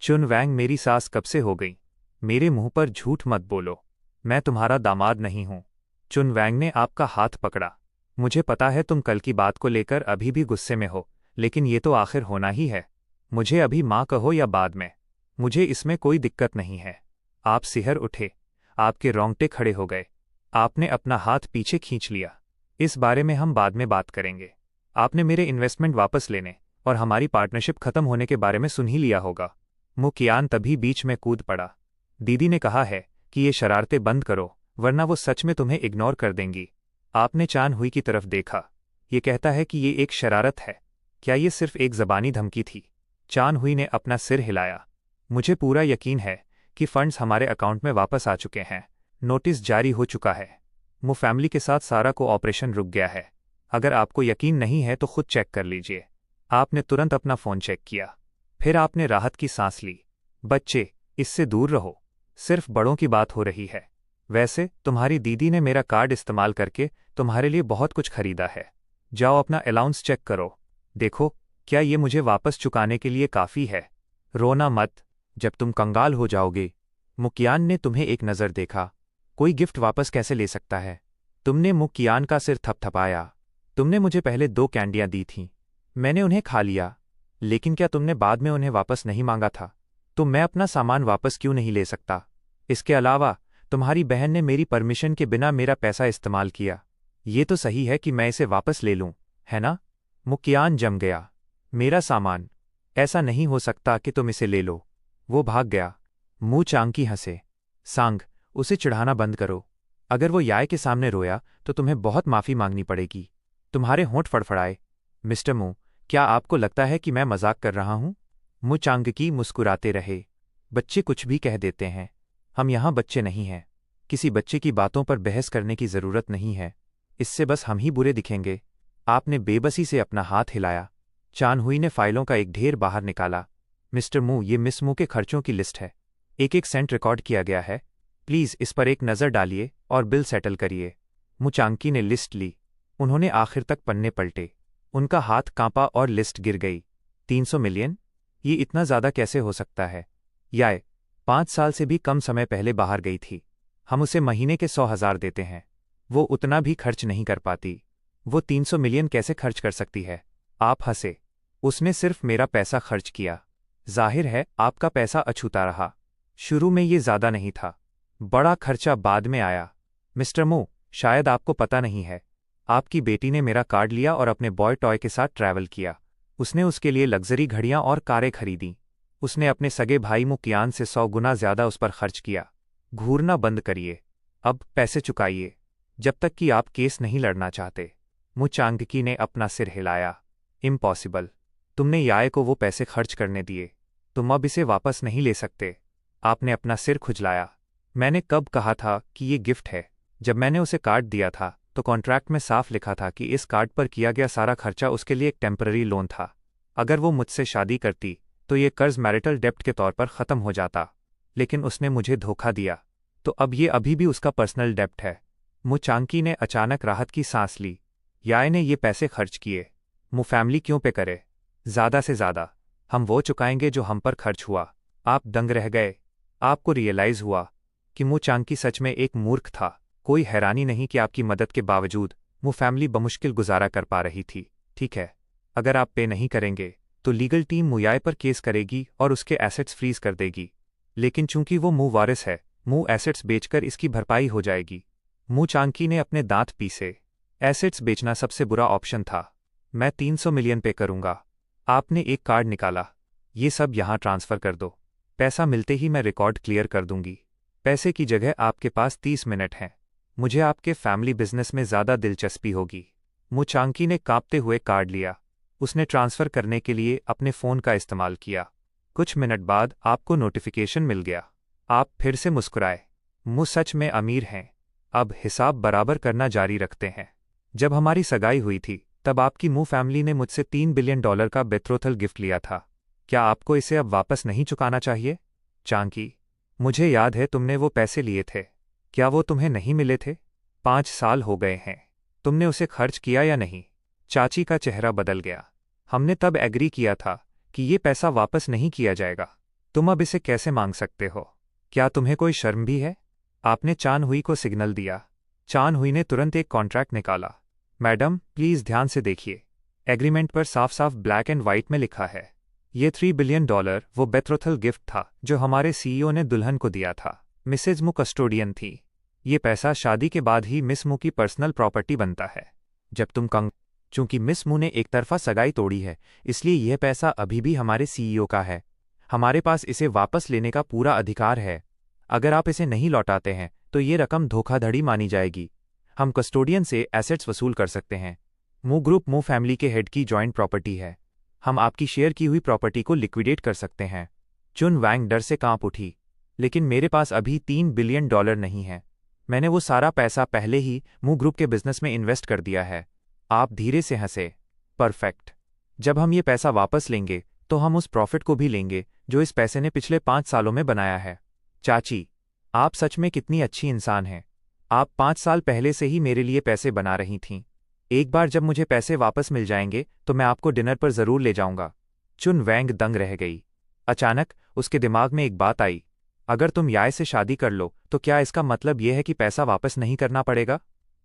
चुन वैंग, मेरी सास कब से हो गई? मेरे मुंह पर झूठ मत बोलो, मैं तुम्हारा दामाद नहीं हूं। चुन वैंग ने आपका हाथ पकड़ा। मुझे पता है तुम कल की बात को लेकर अभी भी गुस्से में हो, लेकिन ये तो आखिर होना ही है। मुझे अभी माँ कहो या बाद में, मुझे इसमें कोई दिक्कत नहीं है। आप सिहर उठे, आपके रोंगटे खड़े हो गए। आपने अपना हाथ पीछे खींच लिया। इस बारे में हम बाद में बात करेंगे। आपने मेरे इन्वेस्टमेंट वापस लेने और हमारी पार्टनरशिप खत्म होने के बारे में सुन ही लिया होगा। मु कियान तभी बीच में कूद पड़ा। दीदी ने कहा है कि ये शरारतें बंद करो, वरना वो सच में तुम्हें इग्नोर कर देंगी। आपने चान हुई की तरफ देखा। ये कहता है कि ये एक शरारत है। क्या ये सिर्फ एक ज़बानी धमकी थी? चान हुई ने अपना सिर हिलाया। मुझे पूरा यकीन है कि फंड्स हमारे अकाउंट में वापस आ चुके हैं। नोटिस जारी हो चुका है। मु फैमिली के साथ सारा को ऑपरेशन रुक गया है। अगर आपको यकीन नहीं है तो खुद चेक कर लीजिए। आपने तुरंत अपना फ़ोन चेक किया। फिर आपने राहत की सांस ली। बच्चे, इससे दूर रहो, सिर्फ बड़ों की बात हो रही है। वैसे तुम्हारी दीदी ने मेरा कार्ड इस्तेमाल करके तुम्हारे लिए बहुत कुछ खरीदा है। जाओ अपना अलाउंस चेक करो। देखो, क्या ये मुझे वापस चुकाने के लिए काफ़ी है? रोना मत, जब तुम कंगाल हो जाओगे। मुकियान ने तुम्हें एक नज़र देखा। कोई गिफ्ट वापस कैसे ले सकता है? तुमने मुकियान का सिर थपथपाया। तुमने मुझे पहले 2 कैंडियाँ दी थीं, मैंने उन्हें खा लिया। लेकिन क्या तुमने बाद में उन्हें वापस नहीं मांगा था? तो मैं अपना सामान वापस क्यों नहीं ले सकता? इसके अलावा तुम्हारी बहन ने मेरी परमिशन के बिना मेरा पैसा इस्तेमाल किया। ये तो सही है कि मैं इसे वापस ले लूं, है ना? मुकियान जम गया। मेरा सामान? ऐसा नहीं हो सकता कि तुम इसे ले लो। वो भाग गया। मु चांकी हंसे। सांग, उसे चिढ़ाना बंद करो। अगर वो याय के सामने रोया तो तुम्हें बहुत माफ़ी मांगनी पड़ेगी। तुम्हारे होंठ फड़फड़ाए। मिस्टर मू, क्या आपको लगता है कि मैं मजाक कर रहा हूँ? मु चांगकी मुस्कुराते रहे। बच्चे कुछ भी कह देते हैं। हम यहाँ बच्चे नहीं हैं। किसी बच्चे की बातों पर बहस करने की ज़रूरत नहीं है। इससे बस हम ही बुरे दिखेंगे। आपने बेबसी से अपना हाथ हिलाया। चानहुई ने फाइलों का एक ढेर बाहर निकाला। मिस्टर मू, ये मिस मू के खर्चों की लिस्ट है। एक एक सेंट रिकॉर्ड किया गया है। प्लीज़ इस पर एक नज़र डालिए और बिल सेटल करिए। मु चांगकी ने लिस्ट ली। उन्होंने आखिर तक पन्ने पलटे। उनका हाथ कांपा और लिस्ट गिर गई। 300 मिलियन? ये इतना ज़्यादा कैसे हो सकता है? याय 5 साल से भी कम समय पहले बाहर गई थी। हम उसे महीने के 100,000 देते हैं। वो उतना भी खर्च नहीं कर पाती। वो 300 मिलियन कैसे खर्च कर सकती है? आप हंसे। उसने सिर्फ मेरा पैसा खर्च किया। जाहिर है आपका पैसा अछूता रहा। शुरू में ये ज़्यादा नहीं था। बड़ा खर्चा बाद में आया। मिस्टर मू, शायद आपको पता नहीं है। आपकी बेटी ने मेरा कार्ड लिया और अपने बॉय टॉय के साथ ट्रैवल किया। उसने उसके लिए लग्जरी घड़ियां और कारें खरीदी। उसने अपने सगे भाई मुकियान से 100 गुना ज़्यादा उस पर खर्च किया। घूरना बंद करिए। अब पैसे चुकाइए, जब तक कि आप केस नहीं लड़ना चाहते। मु चांगकी ने अपना सिर हिलाया। इम्पॉसिबल। तुमने याय को वो पैसे खर्च करने दिए। तुम अब इसे वापस नहीं ले सकते। आपने अपना सिर खुजलाया। मैंने कब कहा था कि ये गिफ्ट है? जब मैंने उसे कार्ड दिया था तो कॉन्ट्रैक्ट में साफ लिखा था कि इस कार्ड पर किया गया सारा खर्चा उसके लिए एक टेम्पररी लोन था। अगर वो मुझसे शादी करती तो ये कर्ज मैरिटल डेप्ट के तौर पर ख़त्म हो जाता। लेकिन उसने मुझे धोखा दिया, तो अब ये अभी भी उसका पर्सनल डेप्ट है। मु चांगकी ने अचानक राहत की सांस ली। याय ने ये पैसे खर्च किए। मु फैमिली क्यों पे करे? ज़्यादा से ज़्यादा हम वो चुकाएंगे जो हम पर खर्च हुआ। आप दंग रह गए। आपको रियलाइज़ हुआ कि मु चांगकी सच में एक मूर्ख था। कोई हैरानी नहीं कि आपकी मदद के बावजूद मु फैमिली बमुश्किल गुजारा कर पा रही थी। ठीक है, अगर आप पे नहीं करेंगे तो लीगल टीम मुयाय पर केस करेगी और उसके एसेट्स फ्रीज कर देगी। लेकिन चूंकि वो मु वारिस है, मु एसेट्स बेचकर इसकी भरपाई हो जाएगी। मु चांगकी ने अपने दांत पीसे। एसेट्स बेचना सबसे बुरा ऑप्शन था। मैं 300 मिलियन पे करूंगा। आपने एक कार्ड निकाला। ये सब यहाँ ट्रांसफ़र कर दो। पैसा मिलते ही मैं रिकॉर्ड क्लियर कर दूंगी। पैसे की जगह आपके पास 30 मिनट हैं। मुझे आपके फैमिली बिजनेस में ज़्यादा दिलचस्पी होगी। मु चांगकी ने कांपते हुए कार्ड लिया। उसने ट्रांसफ़र करने के लिए अपने फ़ोन का इस्तेमाल किया। कुछ मिनट बाद आपको नोटिफिकेशन मिल गया। आप फिर से मुस्कुराए। मु सच में अमीर हैं। अब हिसाब बराबर करना जारी रखते हैं। जब हमारी सगाई हुई थी तब आपकी मु फैमिली ने मुझसे $3 बिलियन का बेट्रोथल गिफ्ट लिया था। क्या आपको इसे अब वापस नहीं चुकाना चाहिए? चांगकी, मुझे याद है तुमने वो पैसे लिए थे। क्या वो तुम्हें नहीं मिले थे? 5 साल हो गए हैं। तुमने उसे खर्च किया या नहीं? चाची का चेहरा बदल गया। हमने तब एग्री किया था कि ये पैसा वापस नहीं किया जाएगा। तुम अब इसे कैसे मांग सकते हो? क्या तुम्हें कोई शर्म भी है? आपने चानहुई को सिग्नल दिया। चानहुई ने तुरंत एक कॉन्ट्रैक्ट निकाला। मैडम, प्लीज़ ध्यान से देखिए। एग्रीमेंट पर साफ साफ ब्लैक एंड वाइट में लिखा है। ये $3 बिलियन वो बेट्रोथल गिफ्ट था जो हमारे सीईओ ने दुल्हन को दिया था। मिसेज मु कस्टोडियन थी। ये पैसा शादी के बाद ही मिस मु की पर्सनल प्रॉपर्टी बनता है। जब तुम चूंकि मिस मु ने एक तरफा सगाई तोड़ी है, इसलिए यह पैसा अभी भी हमारे सीईओ का है। हमारे पास इसे वापस लेने का पूरा अधिकार है। अगर आप इसे नहीं लौटाते हैं तो ये रकम धोखाधड़ी मानी जाएगी। हम कस्टोडियन से एसेट्स वसूल कर सकते हैं। मु ग्रुप मु फैमिली के हेड की जॉइंट प्रॉपर्टी है। हम आपकी शेयर की हुई प्रॉपर्टी को लिक्विडेट कर सकते हैं। चुन वैंग डर से कांप उठी। लेकिन मेरे पास अभी $3 बिलियन नहीं है। मैंने वो सारा पैसा पहले ही मु ग्रुप के बिजनेस में इन्वेस्ट कर दिया है। आप धीरे से हंसे। परफेक्ट। जब हम ये पैसा वापस लेंगे तो हम उस प्रॉफिट को भी लेंगे जो इस पैसे ने पिछले 5 सालों में बनाया है। चाची, आप सच में कितनी अच्छी इंसान हैं। आप 5 साल पहले से ही मेरे लिए पैसे बना रही थीं। एक बार जब मुझे पैसे वापस मिल जाएंगे तो मैं आपको डिनर पर ज़रूर ले जाऊंगा। चुन वैंग दंग रह गई। अचानक उसके दिमाग में एक बात आई। अगर तुम याय से शादी कर लो तो क्या इसका मतलब यह है कि पैसा वापस नहीं करना पड़ेगा?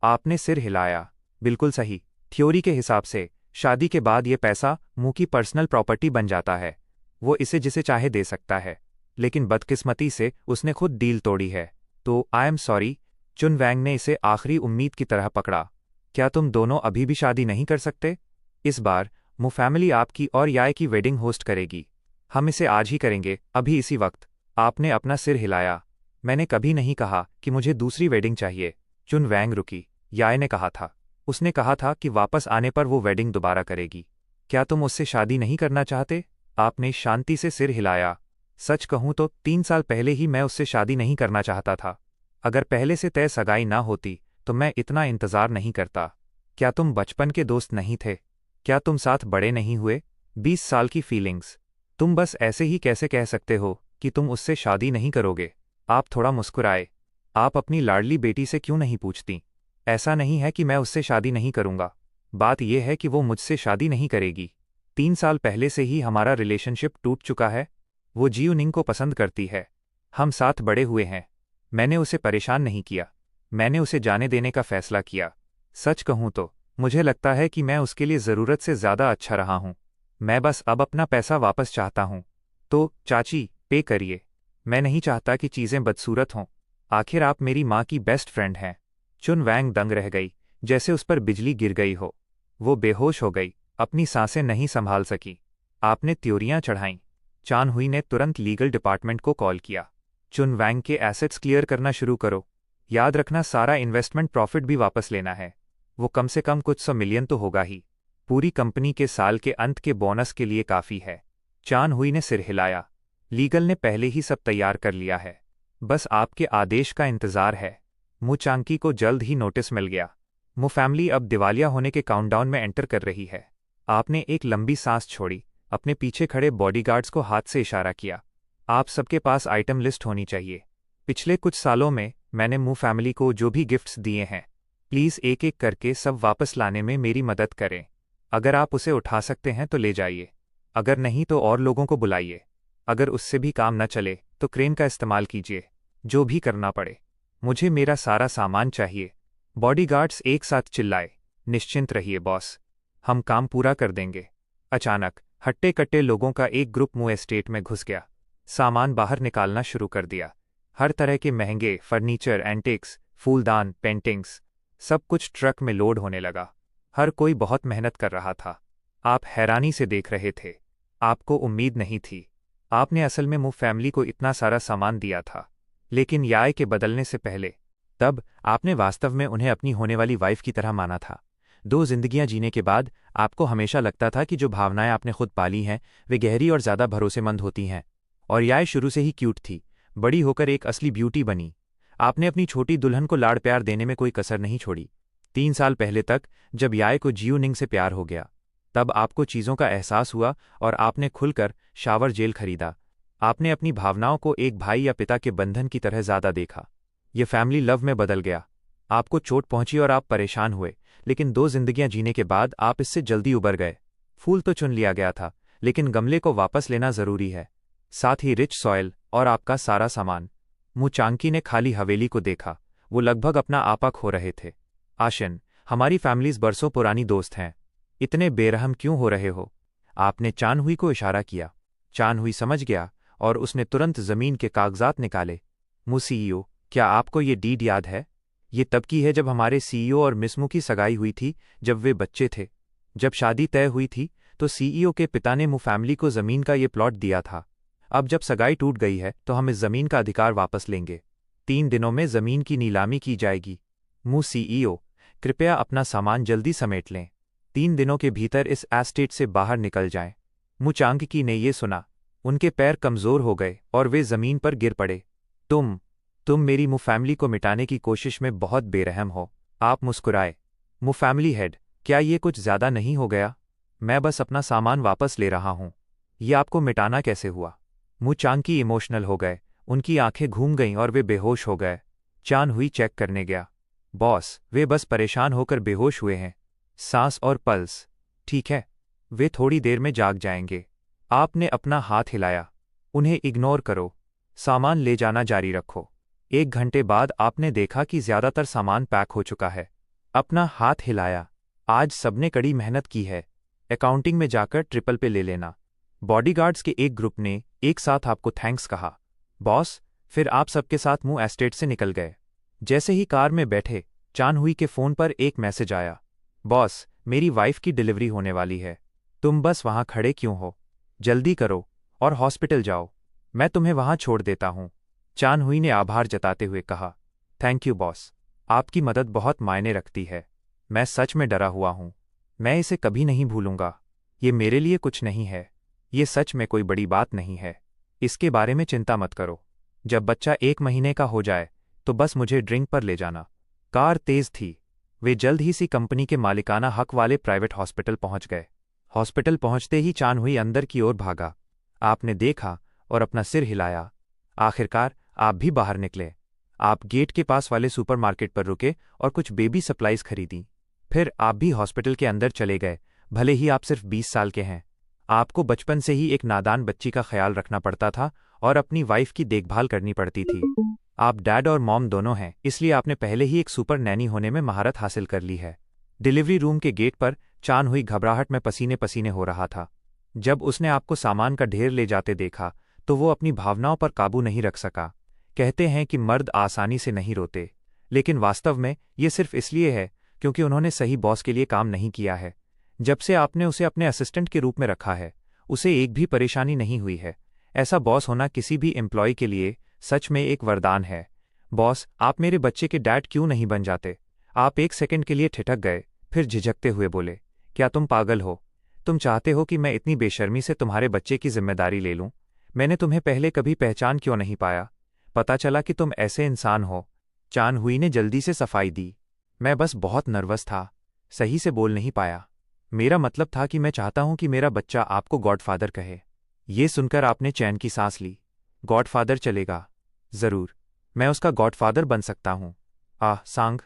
आपने सिर हिलाया। बिल्कुल सही। थ्योरी के हिसाब से शादी के बाद यह पैसा मु की पर्सनल प्रॉपर्टी बन जाता है। वो इसे जिसे चाहे दे सकता है। लेकिन बदकिस्मती से उसने खुद डील तोड़ी है। तो आई एम सॉरी। चुन वैंग ने इसे आखिरी उम्मीद की तरह पकड़ा। क्या तुम दोनों अभी भी शादी नहीं कर सकते? इस बार मु फैमिली आपकी और याय की वेडिंग होस्ट करेगी। हम इसे आज ही करेंगे, अभी इसी वक्त। आपने अपना सिर हिलाया। मैंने कभी नहीं कहा कि मुझे दूसरी वेडिंग चाहिए। चुन वैंग रुकी। याय ने कहा था। उसने कहा था कि वापस आने पर वो वेडिंग दोबारा करेगी। क्या तुम उससे शादी नहीं करना चाहते? आपने शांति से सिर हिलाया। सच कहूं तो 3 साल पहले ही मैं उससे शादी नहीं करना चाहता था। अगर पहले से तय सगाई ना होती तो मैं इतना इंतजार नहीं करता। क्या तुम बचपन के दोस्त नहीं थे? क्या तुम साथ बड़े नहीं हुए? 20 साल की फीलिंग्स। तुम बस ऐसे ही कैसे कह सकते हो कि तुम उससे शादी नहीं करोगे? आप थोड़ा मुस्कुराए। आप अपनी लाडली बेटी से क्यों नहीं पूछती? ऐसा नहीं है कि मैं उससे शादी नहीं करूंगा। बात यह है कि वो मुझसे शादी नहीं करेगी। 3 साल पहले से ही हमारा रिलेशनशिप टूट चुका है। वो जियोनिंग को पसंद करती है। हम साथ बड़े हुए हैं। मैंने उसे परेशान नहीं किया। मैंने उसे जाने देने का फैसला किया। सच कहूं तो मुझे लगता है कि मैं उसके लिए ज़रूरत से ज़्यादा अच्छा रहा हूं। मैं बस अब अपना पैसा वापस चाहता हूं। तो चाची, पे करिए। मैं नहीं चाहता कि चीज़ें बदसूरत हों। आखिर आप मेरी माँ की बेस्ट फ्रेंड हैं। चुन वैंग दंग रह गई, जैसे उस पर बिजली गिर गई हो। वो बेहोश हो गई, अपनी सांसें नहीं संभाल सकी। आपने त्योरियां चढ़ाईं। चान हुई ने तुरंत लीगल डिपार्टमेंट को कॉल किया। चुन वैंग के एसेट्स क्लियर करना शुरू करो। याद रखना, सारा इन्वेस्टमेंट प्रॉफिट भी वापस लेना है। वो कम से कम कुछ 100 मिलियन तो होगा ही। पूरी कंपनी के साल के अंत के बोनस के लिए काफ़ी है। चान हुई ने सिर हिलाया। लीगल ने पहले ही सब तैयार कर लिया है। बस आपके आदेश का इंतजार है। मु चांकी को जल्द ही नोटिस मिल गया। मु फैमिली अब दिवालिया होने के काउंटडाउन में एंटर कर रही है। आपने एक लंबी सांस छोड़ी, अपने पीछे खड़े बॉडीगार्ड्स को हाथ से इशारा किया। आप सबके पास आइटम लिस्ट होनी चाहिए। पिछले कुछ सालों में मैंने मु फैमिली को जो भी गिफ्ट्स दिए हैं, प्लीज़ एक एक करके सब वापस लाने में मेरी मदद करें। अगर आप उसे उठा सकते हैं तो ले जाइए। अगर नहीं तो और लोगों को बुलाइए। अगर उससे भी काम न चले तो क्रेन का इस्तेमाल कीजिए। जो भी करना पड़े। मुझे मेरा सारा सामान चाहिए। बॉडीगार्ड्स एक साथ चिल्लाए। निश्चिंत रहिए बॉस, हम काम पूरा कर देंगे। अचानक हट्टे कट्टे लोगों का एक ग्रुप मु एस्टेट में घुस गया। सामान बाहर निकालना शुरू कर दिया। हर तरह के महंगे फर्नीचर, एंटिक्स, फूलदान, पेंटिंग्स, सब कुछ ट्रक में लोड होने लगा। हर कोई बहुत मेहनत कर रहा था। आप हैरानी से देख रहे थे। आपको उम्मीद नहीं थी। आपने असल में मु फैमिली को इतना सारा सामान दिया था, लेकिन याय के बदलने से पहले। तब आपने वास्तव में उन्हें अपनी होने वाली वाइफ की तरह माना था। 2 जिंदगियां जीने के बाद आपको हमेशा लगता था कि जो भावनाएं आपने खुद पाली हैं वे गहरी और ज़्यादा भरोसेमंद होती हैं। और याय शुरू से ही क्यूट थी, बड़ी होकर एक असली ब्यूटी बनी। आपने अपनी छोटी दुल्हन को लाड़ प्यार देने में कोई कसर नहीं छोड़ी। 3 साल पहले तक, जब याय को जियोनिंग से प्यार हो गया, तब आपको चीज़ों का एहसास हुआ और आपने खुलकर शावर जेल खरीदा। आपने अपनी भावनाओं को एक भाई या पिता के बंधन की तरह ज़्यादा देखा। ये फैमिली लव में बदल गया। आपको चोट पहुंची और आप परेशान हुए, लेकिन 2 जिंदगियां जीने के बाद आप इससे जल्दी उबर गए। फूल तो चुन लिया गया था, लेकिन गमले को वापस लेना ज़रूरी है। साथ ही रिच सॉयल और आपका सारा सामान। मु चांकी ने खाली हवेली को देखा। वो लगभग अपना आपा खो रहे थे। आशिन, हमारी फैमिलीज बरसों पुरानी दोस्त हैं। इतने बेरहम क्यों हो रहे हो? आपने चान हुई को इशारा किया। चान हुई समझ गया और उसने तुरंत जमीन के कागजात निकाले। मु सीईओ, क्या आपको ये डीड याद है? ये तब की है जब हमारे सीईओ और मिसमू की सगाई हुई थी, जब वे बच्चे थे। जब शादी तय हुई थी तो सीईओ के पिता ने मु फैमिली को जमीन का ये प्लॉट दिया था। अब जब सगाई टूट गई है तो हम इस जमीन का अधिकार वापस लेंगे। 3 दिनों में जमीन की नीलामी की जाएगी। मु सीईओ, कृपया अपना सामान जल्दी समेट लें। 3 दिनों के भीतर इस एस्टेट से बाहर निकल जाएं। मु चांगकी ने ये सुना। उनके पैर कमज़ोर हो गए और वे जमीन पर गिर पड़े। तुम मेरी मु फैमिली को मिटाने की कोशिश में बहुत बेरहम हो। आप मुस्कुराए। मु फैमिली हेड, क्या ये कुछ ज़्यादा नहीं हो गया? मैं बस अपना सामान वापस ले रहा हूँ। ये आपको मिटाना कैसे हुआ? मु चांकी इमोशनल हो गए। उनकी आंखें घूम गईं और वे बेहोश हो गए। चान हुई चेक करने गया। बॉस, वे बस परेशान होकर बेहोश हुए हैं। सांस और पल्स ठीक है। वे थोड़ी देर में जाग जाएंगे। आपने अपना हाथ हिलाया। उन्हें इग्नोर करो। सामान ले जाना जारी रखो। 1 घंटे बाद आपने देखा कि ज्यादातर सामान पैक हो चुका है। अपना हाथ हिलाया। आज सबने कड़ी मेहनत की है। अकाउंटिंग में जाकर ट्रिपल पे ले लेना। बॉडीगार्ड्स के एक ग्रुप ने एक साथ आपको थैंक्स कहा। बॉस, फिर आप सबके साथ मु एस्टेट से निकल गए। जैसे ही कार में बैठे, चान हुई के फ़ोन पर एक मैसेज आया। बॉस, मेरी वाइफ की डिलीवरी होने वाली है। तुम बस वहाँ खड़े क्यों हो? जल्दी करो और हॉस्पिटल जाओ। मैं तुम्हें वहाँ छोड़ देता हूँ। चान हुई ने आभार जताते हुए कहा, थैंक यू बॉस, आपकी मदद बहुत मायने रखती है। मैं सच में डरा हुआ हूँ। मैं इसे कभी नहीं भूलूंगा। ये मेरे लिए कुछ नहीं है। ये सच में कोई बड़ी बात नहीं है। इसके बारे में चिंता मत करो। जब बच्चा 1 महीने का हो जाए तो बस मुझे ड्रिंक पर ले जाना। कार तेज थी। वे जल्द ही सी कंपनी के मालिकाना हक वाले प्राइवेट हॉस्पिटल पहुंच गए। हॉस्पिटल पहुंचते ही चान हुई अंदर की ओर भागा। आपने देखा और अपना सिर हिलाया। आखिरकार आप भी बाहर निकले। आप गेट के पास वाले सुपरमार्केट पर रुके और कुछ बेबी सप्लाईज खरीदी। फिर आप भी हॉस्पिटल के अंदर चले गए। भले ही आप सिर्फ 20 साल के हैं, आपको बचपन से ही एक नादान बच्ची का ख्याल रखना पड़ता था और अपनी वाइफ की देखभाल करनी पड़ती थी। आप डैड और मॉम दोनों हैं, इसलिए आपने पहले ही एक सुपर नैनी होने में महारत हासिल कर ली है। डिलीवरी रूम के गेट पर चान हुई घबराहट में पसीने पसीने हो रहा था। जब उसने आपको सामान का ढेर ले जाते देखा तो वो अपनी भावनाओं पर काबू नहीं रख सका। कहते हैं कि मर्द आसानी से नहीं रोते, लेकिन वास्तव में ये सिर्फ इसलिए है क्योंकि उन्होंने सही बॉस के लिए काम नहीं किया है। जब से आपने उसे अपने असिस्टेंट के रूप में रखा है, उसे एक भी परेशानी नहीं हुई है। ऐसा बॉस होना किसी भी एम्प्लॉय के लिए सच में एक वरदान है। बॉस, आप मेरे बच्चे के डैड क्यों नहीं बन जाते? आप 1 सेकंड के लिए ठिठक गए, फिर झिझकते हुए बोले, क्या तुम पागल हो? तुम चाहते हो कि मैं इतनी बेशर्मी से तुम्हारे बच्चे की जिम्मेदारी ले लूं? मैंने तुम्हें पहले कभी पहचान क्यों नहीं पाया? पता चला कि तुम ऐसे इंसान हो। चान हुई ने जल्दी से सफाई दी। मैं बस बहुत नर्वस था, सही से बोल नहीं पाया। मेरा मतलब था कि मैं चाहता हूं कि मेरा बच्चा आपको गॉडफादर कहे। ये सुनकर आपने चैन की सांस ली। गॉडफादर चलेगा, जरूर, मैं उसका गॉडफादर बन सकता हूं। सांग।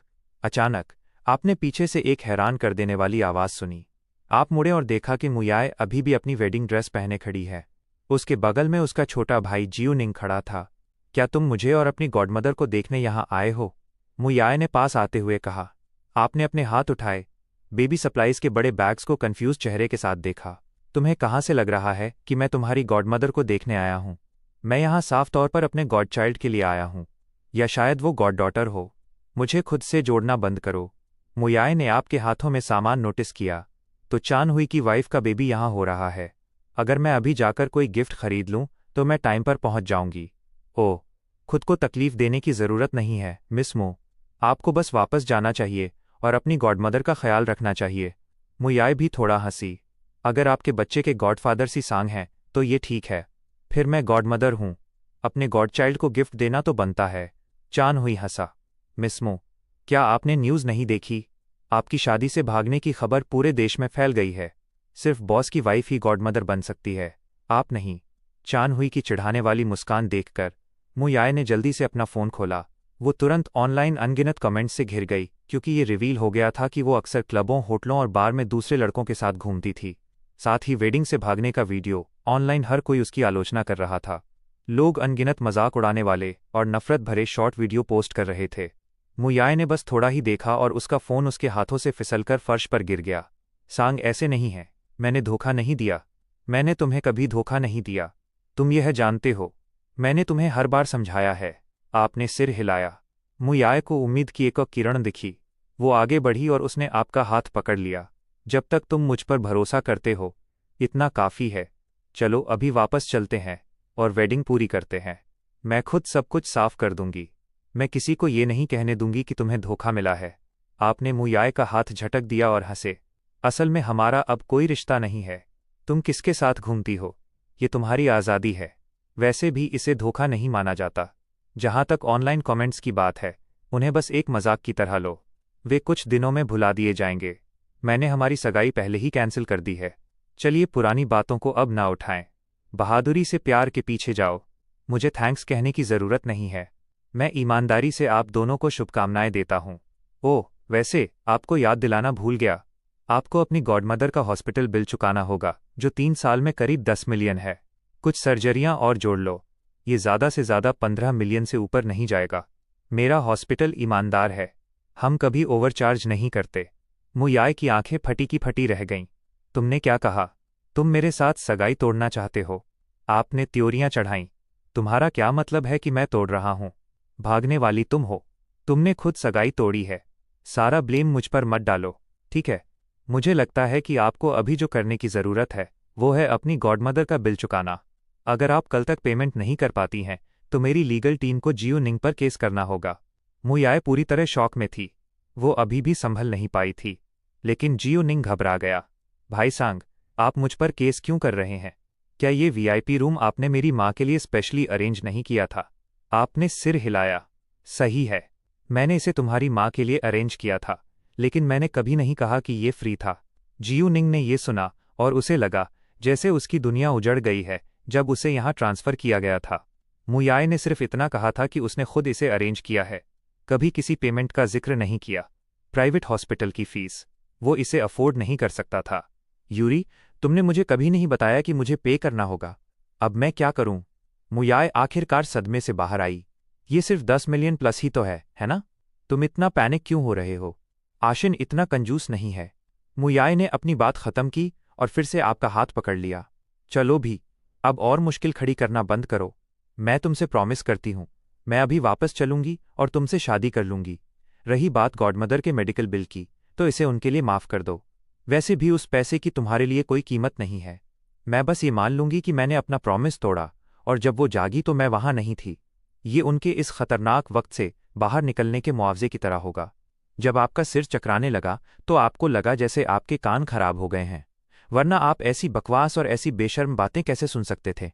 अचानक आपने पीछे से एक हैरान कर देने वाली आवाज सुनी। आप मुड़े और देखा कि मुयाए अभी भी अपनी वेडिंग ड्रेस पहने खड़ी है। उसके बगल में उसका छोटा भाई जियो निंग खड़ा था। क्या तुम मुझे और अपनी गॉडमदर को देखने यहां आए हो? मुयाए ने पास आते हुए कहा। आपने अपने हाथ उठाए, बेबी सप्लाईज के बड़े बैग्स को कंफ्यूज चेहरे के साथ देखा। तुम्हें कहाँ से लग रहा है कि मैं तुम्हारी गॉडमदर को देखने आया हूं? मैं यहाँ साफ तौर पर अपने गॉड चाइल्ड के लिए आया हूं, या शायद वो गॉड डॉटर हो। मुझे खुद से जोड़ना बंद करो। मुयाए ने आपके हाथों में सामान नोटिस किया। तो चान हुई की वाइफ का बेबी यहाँ हो रहा है। अगर मैं अभी जाकर कोई गिफ्ट खरीद लूं तो मैं टाइम पर पहुंच जाऊंगी। ओह, खुद को तकलीफ देने की जरूरत नहीं है मिस मो। आपको बस वापस जाना चाहिए और अपनी गॉडमदर का ख्याल रखना चाहिए। मुयाए भी थोड़ा हंसी। अगर आपके बच्चे के गॉडफादर सी सांग हैं तो ये ठीक है। फिर मैं गॉडमदर हूं। अपने गॉडचाइल्ड को गिफ्ट देना तो बनता है। चान हुई हंसा। मिस मो, क्या आपने न्यूज़ नहीं देखी? आपकी शादी से भागने की खबर पूरे देश में फैल गई है। सिर्फ बॉस की वाइफ ही गॉडमदर बन सकती है, आप नहीं। चान हुई की चिढ़ाने वाली मुस्कान देखकर मुयाए ने जल्दी से अपना फ़ोन खोला। वो तुरंत ऑनलाइन अनगिनत कमेंट्स से घिर गई क्योंकि ये रिवील हो गया था कि वो अक्सर क्लबों, होटलों और बार में दूसरे लड़कों के साथ घूमती थी। साथ ही वेडिंग से भागने का वीडियो ऑनलाइन हर कोई उसकी आलोचना कर रहा था। लोग अनगिनत मजाक उड़ाने वाले और नफरत भरे शॉर्ट वीडियो पोस्ट कर रहे थे। मुयाए ने बस थोड़ा ही देखा और उसका फ़ोन उसके हाथों से फिसलकर फर्श पर गिर गया। सांग, ऐसे नहीं है। मैंने धोखा नहीं दिया। मैंने तुम्हें कभी धोखा नहीं दिया। तुम यह जानते हो। मैंने तुम्हें हर बार समझाया है। आपने सिर हिलाया। मुयाए को उम्मीद की एक किरण दिखी। वो आगे बढ़ी और उसने आपका हाथ पकड़ लिया। जब तक तुम मुझ पर भरोसा करते हो, इतना काफ़ी है। चलो अभी वापस चलते हैं और वेडिंग पूरी करते हैं। मैं खुद सब कुछ साफ कर दूंगी। मैं किसी को ये नहीं कहने दूंगी कि तुम्हें धोखा मिला है। आपने मुयाए का हाथ झटक दिया और हंसे। असल में हमारा अब कोई रिश्ता नहीं है। तुम किसके साथ घूमती हो, ये तुम्हारी आज़ादी है। वैसे भी इसे धोखा नहीं माना जाता। जहां तक ऑनलाइन कमेंट्स की बात है, उन्हें बस एक मजाक की तरह लो। वे कुछ दिनों में भुला दिए जाएंगे। मैंने हमारी सगाई पहले ही कैंसिल कर दी है। चलिए पुरानी बातों को अब ना उठाएं। बहादुरी से प्यार के पीछे जाओ। मुझे थैंक्स कहने की ज़रूरत नहीं है। मैं ईमानदारी से आप दोनों को शुभकामनाएं देता हूं। ओह, वैसे आपको याद दिलाना भूल गया। आपको अपनी गॉडमदर का हॉस्पिटल बिल चुकाना होगा, जो 3 साल में करीब 10 मिलियन है। कुछ सर्जरियां और जोड़ लो। ये ज़्यादा से ज़्यादा 15 मिलियन से ऊपर नहीं जाएगा। मेरा हॉस्पिटल ईमानदार है। हम कभी ओवरचार्ज नहीं करते। मुयाए की आंखें फटी की फटी रह गईं। तुमने क्या कहा? तुम मेरे साथ सगाई तोड़ना चाहते हो? आपने त्योरियां चढ़ाईं। तुम्हारा क्या मतलब है कि मैं तोड़ रहा हूं? भागने वाली तुम हो। तुमने खुद सगाई तोड़ी है। सारा ब्लेम मुझ पर मत डालो, ठीक है? मुझे लगता है कि आपको अभी जो करने की ज़रूरत है वो है अपनी गॉडमदर का बिल चुकाना। अगर आप कल तक पेमेंट नहीं कर पाती हैं तो मेरी लीगल टीम को जियो निंग पर केस करना होगा। मुयाए पूरी तरह शॉक में थी। वो अभी भी संभल नहीं पाई थी। लेकिन जियो निंग घबरा गया। भाई सांग, आप मुझ पर केस क्यों कर रहे हैं? क्या ये वीआईपी रूम आपने मेरी माँ के लिए स्पेशली अरेंज नहीं किया था? आपने सिर हिलाया। सही है, मैंने इसे तुम्हारी माँ के लिए अरेंज किया था, लेकिन मैंने कभी नहीं कहा कि ये फ्री था। जियो निंग ने ये सुना और उसे लगा जैसे उसकी दुनिया उजड़ गई है जब उसे यहाँ ट्रांसफ़र किया गया था। मुयाए ने सिर्फ इतना कहा था कि उसने खुद इसे अरेंज किया है, कभी किसी पेमेंट का जिक्र नहीं किया। प्राइवेट हॉस्पिटल की फीस वो इसे अफोर्ड नहीं कर सकता था। यूरी, तुमने मुझे कभी नहीं बताया कि मुझे पे करना होगा। अब मैं क्या करूं? मुयाए आखिरकार सदमे से बाहर आई। ये सिर्फ 10 मिलियन प्लस ही तो है ना? तुम इतना पैनिक क्यों हो रहे हो? आशिन इतना कंजूस नहीं है। मुयाए ने अपनी बात खत्म की और फिर से आपका हाथ पकड़ लिया। चलो भी, अब और मुश्किल खड़ी करना बंद करो। मैं तुमसे प्रॉमिस करती हूँ, मैं अभी वापस चलूंगी और तुमसे शादी कर लूंगी। रही बात गॉडमदर के मेडिकल बिल की, तो इसे उनके लिए माफ़ कर दो। वैसे भी उस पैसे की तुम्हारे लिए कोई कीमत नहीं है। मैं बस ये मान लूंगी कि मैंने अपना प्रॉमिस तोड़ा, और जब वो जागी तो मैं वहां नहीं थी। ये उनके इस खतरनाक वक्त से बाहर निकलने के मुआवजे की तरह होगा। जब आपका सिर चकराने लगा तो आपको लगा जैसे आपके कान खराब हो गए हैं, वरना आप ऐसी बकवास और ऐसी बेशर्म बातें कैसे सुन सकते थे?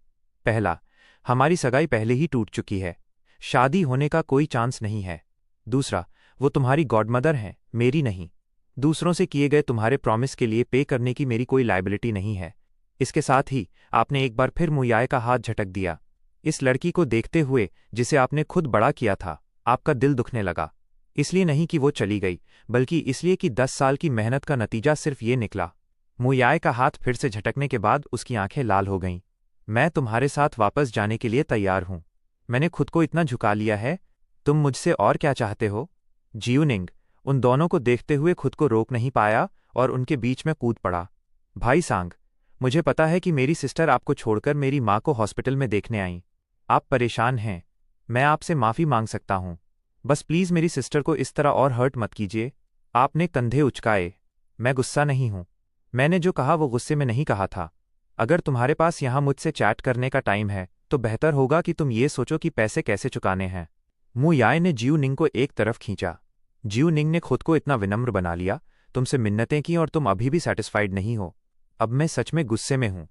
पहला, हमारी सगाई पहले ही टूट चुकी है, शादी होने का कोई चांस नहीं है। दूसरा, वो तुम्हारी गॉडमदर हैं, मेरी नहीं। दूसरों से किए गए तुम्हारे प्रॉमिस के लिए पे करने की मेरी कोई लायबिलिटी नहीं है। इसके साथ ही आपने एक बार फिर मुयाए का हाथ झटक दिया। इस लड़की को देखते हुए जिसे आपने खुद बड़ा किया था, आपका दिल दुखने लगा। इसलिए नहीं कि वो चली गई, बल्कि इसलिए कि 10 साल की मेहनत का नतीजा सिर्फ ये निकला। मुयाए का हाथ फिर से झटकने के बाद उसकी आंखें लाल हो गईं। मैं तुम्हारे साथ वापस जाने के लिए तैयार हूं। मैंने खुद को इतना झुका लिया है, तुम मुझसे और क्या चाहते हो? जियोनिंग उन दोनों को देखते हुए खुद को रोक नहीं पाया और उनके बीच में कूद पड़ा। भाई सांग, मुझे पता है कि मेरी सिस्टर आपको छोड़कर मेरी माँ को हॉस्पिटल में देखने आईं। आप परेशान हैं, मैं आपसे माफ़ी मांग सकता हूँ। बस प्लीज़ मेरी सिस्टर को इस तरह और हर्ट मत कीजिए। आपने कंधे उचकाए। मैं गुस्सा नहीं हूँ। मैंने जो कहा वो गुस्से में नहीं कहा था। अगर तुम्हारे पास यहाँ मुझसे चैट करने का टाइम है तो बेहतर होगा कि तुम ये सोचो कि पैसे कैसे चुकाने हैं। मुयाए ने जियोनिंग को एक तरफ खींचा। जियोनिंग ने खुद को इतना विनम्र बना लिया, तुमसे मिन्नतें की और तुम अभी भी सैटिस्फाइड नहीं हो। अब मैं सच में गुस्से में हूं।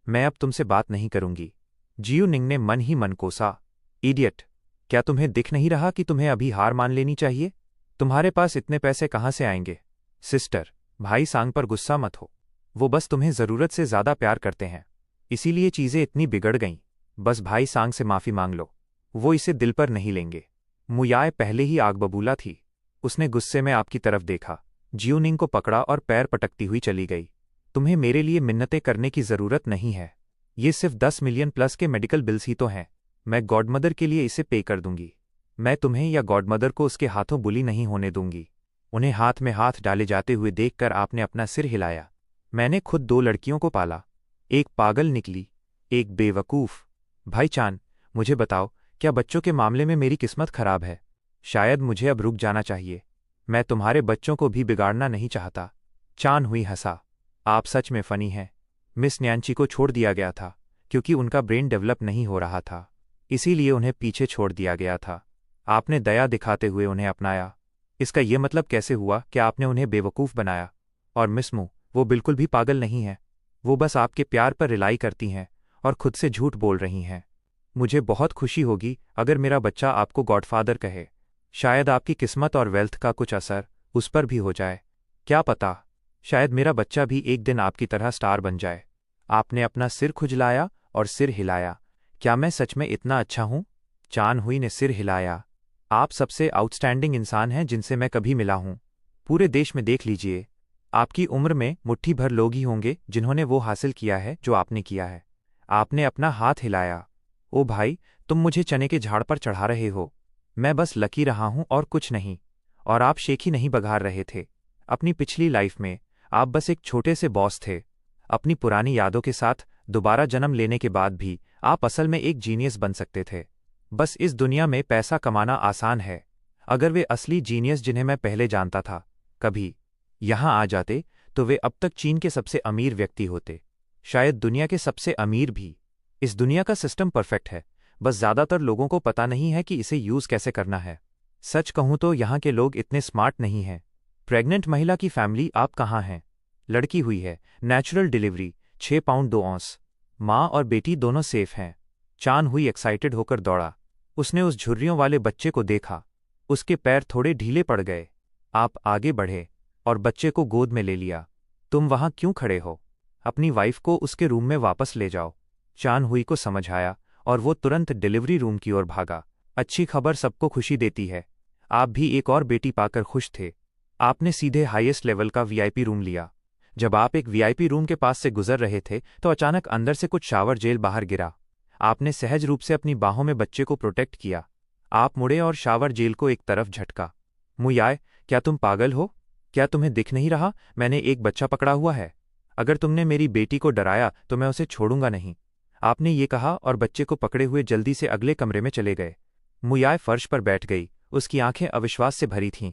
मैं अब तुमसे बात नहीं करूंगी। जियोनिंग ने मन ही मन कोसा। इडियट, क्या तुम्हें दिख नहीं रहा कि तुम्हें अभी हार मान लेनी चाहिए? तुम्हारे पास इतने पैसे कहाँ से आएंगे? सिस्टर, भाई सांग पर गुस्सा मत हो। वो बस तुम्हें ज़रूरत से ज़्यादा प्यार करते हैं, इसीलिए चीज़ें इतनी बिगड़ गईं। बस भाई सांग से माफ़ी मांग लो, वो इसे दिल पर नहीं लेंगे। मुयाए पहले ही आग बबूला थी। उसने गुस्से में आपकी तरफ देखा, जियोनिंग को पकड़ा और पैर पटकती हुई चली गई। तुम्हें मेरे लिए मिन्नतें करने की ज़रूरत नहीं है। ये सिर्फ 10 मिलियन प्लस के मेडिकल बिल्स ही तो हैं। मैं गॉडमदर के लिए इसे पे कर दूंगी। मैं तुम्हें या गॉडमदर को उसके हाथों बुली नहीं होने दूंगी। उन्हें हाथ में हाथ डाले जाते हुए देखकर आपने अपना सिर हिलाया। मैंने खुद 2 लड़कियों को पाला, एक पागल निकली, एक बेवकूफ़। भाई चान, मुझे बताओ, क्या बच्चों के मामले में मेरी किस्मत खराब है? शायद मुझे अब रुक जाना चाहिए। मैं तुम्हारे बच्चों को भी बिगाड़ना नहीं चाहता। चान हुई हंसा। आप सच में फ़नी हैं। मिस न्यांची को छोड़ दिया गया था क्योंकि उनका ब्रेन डेवलप नहीं हो रहा था, इसीलिए उन्हें पीछे छोड़ दिया गया था। आपने दया दिखाते हुए उन्हें अपनाया। इसका ये मतलब कैसे हुआ कि आपने उन्हें बेवकूफ़ बनाया? और मिस मू, वो बिल्कुल भी पागल नहीं है। वो बस आपके प्यार पर रिलाई करती हैं और खुद से झूठ बोल रही हैं। मुझे बहुत खुशी होगी अगर मेरा बच्चा आपको गॉडफादर कहे। शायद आपकी किस्मत और वेल्थ का कुछ असर उस पर भी हो जाए। क्या पता, शायद मेरा बच्चा भी एक दिन आपकी तरह स्टार बन जाए। आपने अपना सिर खुजलाया और सिर हिलाया। क्या मैं सच में इतना अच्छा हूँ? चान हुई ने सिर हिलाया। आप सबसे आउटस्टैंडिंग इंसान हैं जिनसे मैं कभी मिला हूँ। पूरे देश में देख लीजिए, आपकी उम्र में मुट्ठी भर लोग ही होंगे जिन्होंने वो हासिल किया है जो आपने किया है। आपने अपना हाथ हिलाया। ओ भाई, तुम मुझे चने के झाड़ पर चढ़ा रहे हो। मैं बस लकी रहा हूं और कुछ नहीं। और आप शेखी नहीं बघार रहे थे। अपनी पिछली लाइफ में आप बस एक छोटे से बॉस थे। अपनी पुरानी यादों के साथ दोबारा जन्म लेने के बाद भी आप असल में एक जीनियस बन सकते थे। बस इस दुनिया में पैसा कमाना आसान है। अगर वे असली जीनियस जिन्हें मैं पहले जानता था कभी यहां आ जाते तो वे अब तक चीन के सबसे अमीर व्यक्ति होते, शायद दुनिया के सबसे अमीर भी। इस दुनिया का सिस्टम परफेक्ट है, बस ज़्यादातर लोगों को पता नहीं है कि इसे यूज़ कैसे करना है। सच कहूँ तो यहाँ के लोग इतने स्मार्ट नहीं हैं। प्रेग्नेंट महिला की फैमिली आप कहाँ हैं? लड़की हुई है, नेचुरल डिलीवरी, 6 पाउंड 2 औंस। माँ और बेटी दोनों सेफ हैं। चान हुई एक्साइटेड होकर दौड़ा। उसने उस झुर्रियों वाले बच्चे को देखा। उसके पैर थोड़े ढीले पड़ गए। आप आगे बढ़े और बच्चे को गोद में ले लिया। तुम वहाँ क्यों खड़े हो? अपनी वाइफ को उसके रूम में वापस ले जाओ। चान हुई को समझ आया और वो तुरंत डिलीवरी रूम की ओर भागा। अच्छी खबर सबको खुशी देती है। आप भी एक और बेटी पाकर खुश थे। आपने सीधे हाईएस्ट लेवल का वीआईपी रूम लिया। जब आप एक वीआईपी रूम के पास से गुजर रहे थे तो अचानक अंदर से कुछ शावर जेल बाहर गिरा। आपने सहज रूप से अपनी बाहों में बच्चे को प्रोटेक्ट किया। आप मुड़े और शावर जेल को एक तरफ झटका। मुयाय, क्या तुम पागल हो? क्या तुम्हें दिख नहीं रहा मैंने एक बच्चा पकड़ा हुआ है? अगर तुमने मेरी बेटी को डराया तो मैं उसे छोड़ूंगा नहीं। आपने ये कहा और बच्चे को पकड़े हुए जल्दी से अगले कमरे में चले गए। मुयाय फर्श पर बैठ गई। उसकी आंखें अविश्वास से भरी थीं।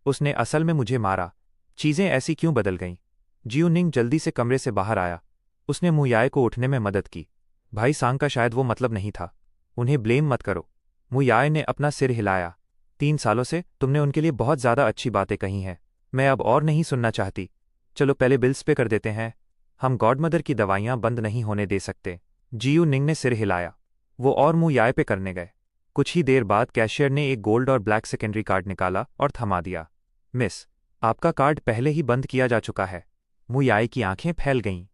उसने असल में मुझे मारा। चीजें ऐसी क्यों बदल गईं? जियोनिंग जल्दी से कमरे से बाहर आया। उसने मुयाय को उठने में मदद की। भाई सांग का शायद वो मतलब नहीं था। उन्हें ब्लेम मत करो। मुयाय ने अपना सिर हिलाया। 3 सालों से तुमने उनके लिए बहुत ज़्यादा अच्छी बातें कही हैं। मैं अब और नहीं सुनना चाहती। चलो पहले बिल्स पे कर देते हैं। हम गॉडमदर की दवाइयाँ बंद नहीं होने दे सकते। जियू निंग ने सिर हिलाया। वो और मुयाय पे करने गए। कुछ ही देर बाद कैशियर ने एक गोल्ड और ब्लैक सेकेंडरी कार्ड निकाला और थमा दिया। मिस, आपका कार्ड पहले ही बंद किया जा चुका है। मुयाय की आंखें फैल गईं।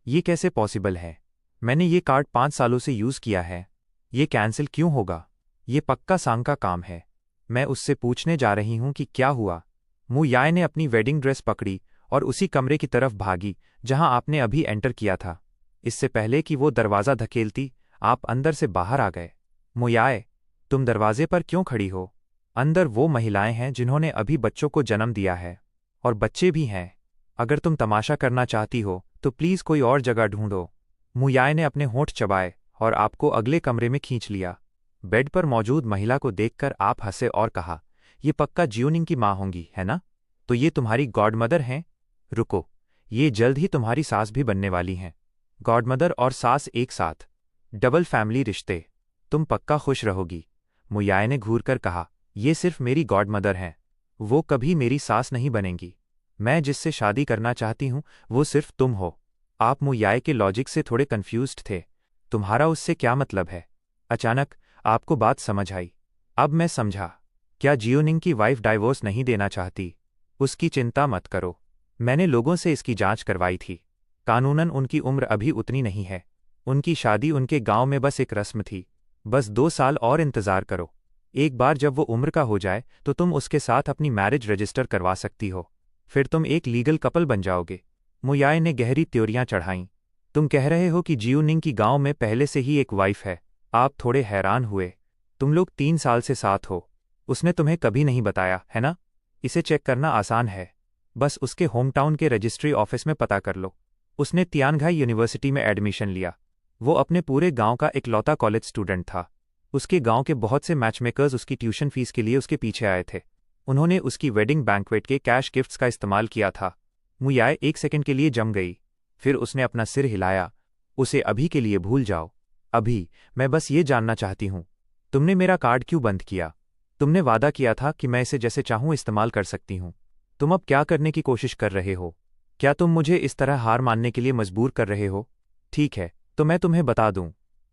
ये कैसे पॉसिबल है? मैंने ये कार्ड 5 सालों से यूज़ किया है। ये कैंसिल क्यों होगा? ये पक्का सांग का काम है। मैं उससे पूछने जा रही हूं कि क्या हुआ। मुयाय ने अपनी वेडिंग ड्रेस पकड़ी और उसी कमरे की तरफ भागी जहां आपने अभी एंटर किया था। इससे पहले कि वो दरवाज़ा धकेलती, आप अंदर से बाहर आ गए। मुयाय, तुम दरवाजे पर क्यों खड़ी हो? अंदर वो महिलाएं हैं जिन्होंने अभी बच्चों को जन्म दिया है। और बच्चे भी हैं। अगर तुम तमाशा करना चाहती हो तो प्लीज़ कोई और जगह ढूंढो। मुयाय ने अपने होंठ चबाए और आपको अगले कमरे में खींच लिया। बेड पर मौजूद महिला को देखकर आप हंसे और कहा, ये पक्का जियोनिंग की माँ होंगी, है ना? तो ये तुम्हारी गॉडमदर हैं? रुको, ये जल्द ही तुम्हारी सास भी बनने वाली हैं। गॉडमदर और सास एक साथ। डबल फैमिली रिश्ते। तुम पक्का खुश रहोगी। मुयाय ने घूरकर कहा, ये सिर्फ मेरी गॉडमदर हैं। वो कभी मेरी सास नहीं बनेंगी। मैं जिससे शादी करना चाहती हूँ वो सिर्फ तुम हो। आप मुयाय के लॉजिक से थोड़े कंफ्यूज्ड थे। तुम्हारा उससे क्या मतलब है? अचानक आपको बात समझ आई। अब मैं समझा। क्या जियोनिंग की वाइफ डाइवोर्स नहीं देना चाहती? उसकी चिंता मत करो। मैंने लोगों से इसकी जांच करवाई थी। कानूनन उनकी उम्र अभी उतनी नहीं है। उनकी शादी उनके गांव में बस एक रस्म थी। बस 2 साल और इंतजार करो। एक बार जब वो उम्र का हो जाए तो तुम उसके साथ अपनी मैरिज रजिस्टर करवा सकती हो। फिर तुम एक लीगल कपल बन जाओगे। मुयाय ने गहरी त्योरियां चढ़ाईं। तुम कह रहे हो कि जियोनिंग की गांव में पहले से ही एक वाइफ है। आप थोड़े हैरान हुए। तुम लोग 3 साल से साथ हो। उसने तुम्हें कभी नहीं बताया, है ना? इसे चेक करना आसान है। बस उसके होम टाउन के रजिस्ट्री ऑफिस में पता कर लो। उसने तियानघाई यूनिवर्सिटी में एडमिशन लिया। वो अपने पूरे गांव का इकलौता कॉलेज स्टूडेंट था। उसके गांव के बहुत से मैचमेकर्स उसकी ट्यूशन फीस के लिए उसके पीछे आए थे। उन्होंने उसकी वेडिंग बैंक्वेट के कैश गिफ्ट्स का इस्तेमाल किया था। मुयाय 1 सेकंड के लिए जम गई। फिर उसने अपना सिर हिलाया। उसे अभी के लिए भूल जाओ। अभी, मैं बस ये जानना चाहती हूँ, तुमने मेरा कार्ड क्यों बंद किया? तुमने वादा किया था कि मैं इसे जैसे चाहूँ इस्तेमाल कर सकती हूँ। तुम अब क्या करने की कोशिश कर रहे हो? क्या तुम मुझे इस तरह हार मानने के लिए मजबूर कर रहे हो? ठीक है, तो मैं तुम्हें बता दूं।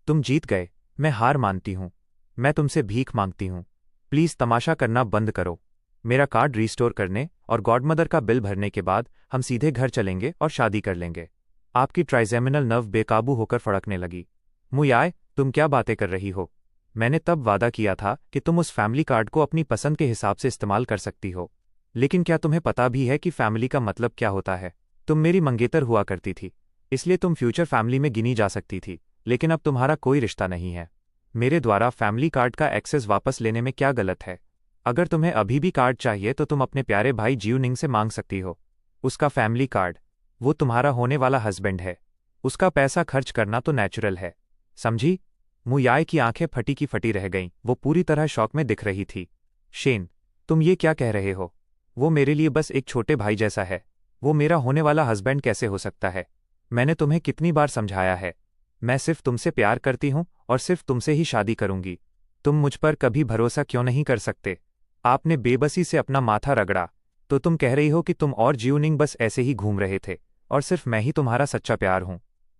तुम जीत गए। मैं हार मानती हूँ। मैं तुमसे भीख मांगती हूँ। प्लीज़ तमाशा करना बंद करो। मेरा कार्ड रिस्टोर करने और गॉडमदर का बिल भरने के बाद हम सीधे घर चलेंगे और शादी कर लेंगे। आपकी ट्राइजेमिनल नर्व बेकाबू होकर फड़कने लगी। मुयाय, तुम क्या बातें कर रही हो? मैंने तब वादा किया था कि तुम उस फैमिली कार्ड को अपनी पसंद के हिसाब से इस्तेमाल कर सकती हो। लेकिन क्या तुम्हें पता भी है कि फैमिली का मतलब क्या होता है? तुम मेरी मंगेतर हुआ करती थी, इसलिए तुम फ्यूचर फैमिली में गिनी जा सकती थी। लेकिन अब तुम्हारा कोई रिश्ता नहीं है। मेरे द्वारा फैमिली कार्ड का एक्सेस वापस लेने में क्या गलत है? अगर तुम्हें अभी भी कार्ड चाहिए तो तुम अपने प्यारे भाई जियोनिंग से मांग सकती हो। उसका फैमिली कार्ड। वो तुम्हारा होने वाला हस्बैंड है। उसका पैसा खर्च करना तो नेचुरल है, समझी? मुयाय की आंखें फटी की फटी रह गईं। वो पूरी तरह शॉक में दिख रही थी। शेन, तुम ये क्या कह रहे हो? वो मेरे लिए बस एक छोटे भाई जैसा है। वो मेरा होने वाला हस्बैंड कैसे हो सकता है? मैंने तुम्हें कितनी बार समझाया है। मैं सिर्फ तुमसे प्यार करती हूँ और सिर्फ तुमसे ही शादी करूंगी। तुम मुझ पर कभी भरोसा क्यों नहीं कर सकते? आपने बेबसी से अपना माथा रगड़ा। तो तुम कह रही हो कि तुम और जियोनिंग बस ऐसे ही घूम रहे थे और सिर्फ मैं ही तुम्हारा सच्चा प्यार हूं।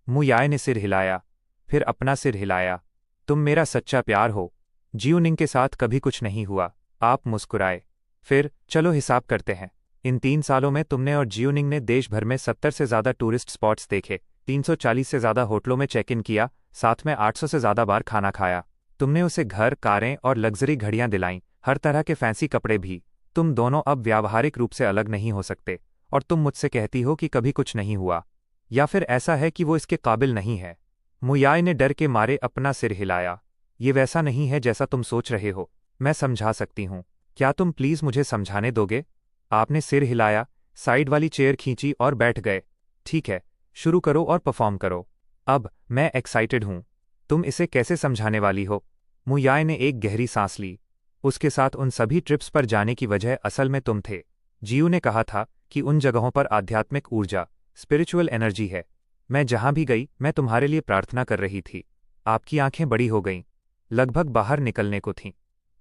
मु याय ने सिर हिलाया, फिर अपना सिर हिलाया। तुम मेरा सच्चा प्यार हो। जियोनिंग के साथ कभी कुछ नहीं हुआ। आप मुस्कुराए। फिर चलो हिसाब करते हैं। इन 3 सालों में तुमने और जियोनिंग ने देश भर में 70 से ज़्यादा टूरिस्ट स्पॉट्स देखे, 340 से ज़्यादा होटलों में चेक इन किया, साथ में 800 से ज़्यादा बार खाना खाया। तुमने उसे घर, कारें और लग्जरी घड़ियां दिलाईं, हर तरह के फैंसी कपड़े भी। तुम दोनों अब व्यावहारिक रूप से अलग नहीं हो सकते, और तुम मुझसे कहती हो कि कभी कुछ नहीं हुआ। या फिर ऐसा है कि वो इसके काबिल नहीं है? मुयाय ने डर के मारे अपना सिर हिलाया। ये वैसा नहीं है जैसा तुम सोच रहे हो। मैं समझा सकती हूँ। क्या तुम प्लीज़ मुझे समझाने दोगे? आपने सिर हिलाया, साइड वाली चेयर खींची और बैठ गए। ठीक है, शुरू करो और परफॉर्म करो। अब मैं एक्साइटेड हूँ। तुम इसे कैसे समझाने वाली हो? मुयाय ने एक गहरी सांस ली। उसके साथ उन सभी ट्रिप्स पर जाने की वजह असल में तुम थे। जियू ने कहा था कि उन जगहों पर आध्यात्मिक ऊर्जा, स्पिरिचुअल एनर्जी है। मैं जहां भी गई, मैं तुम्हारे लिए प्रार्थना कर रही थी। आपकी आंखें बड़ी हो गईं, लगभग बाहर निकलने को थीं।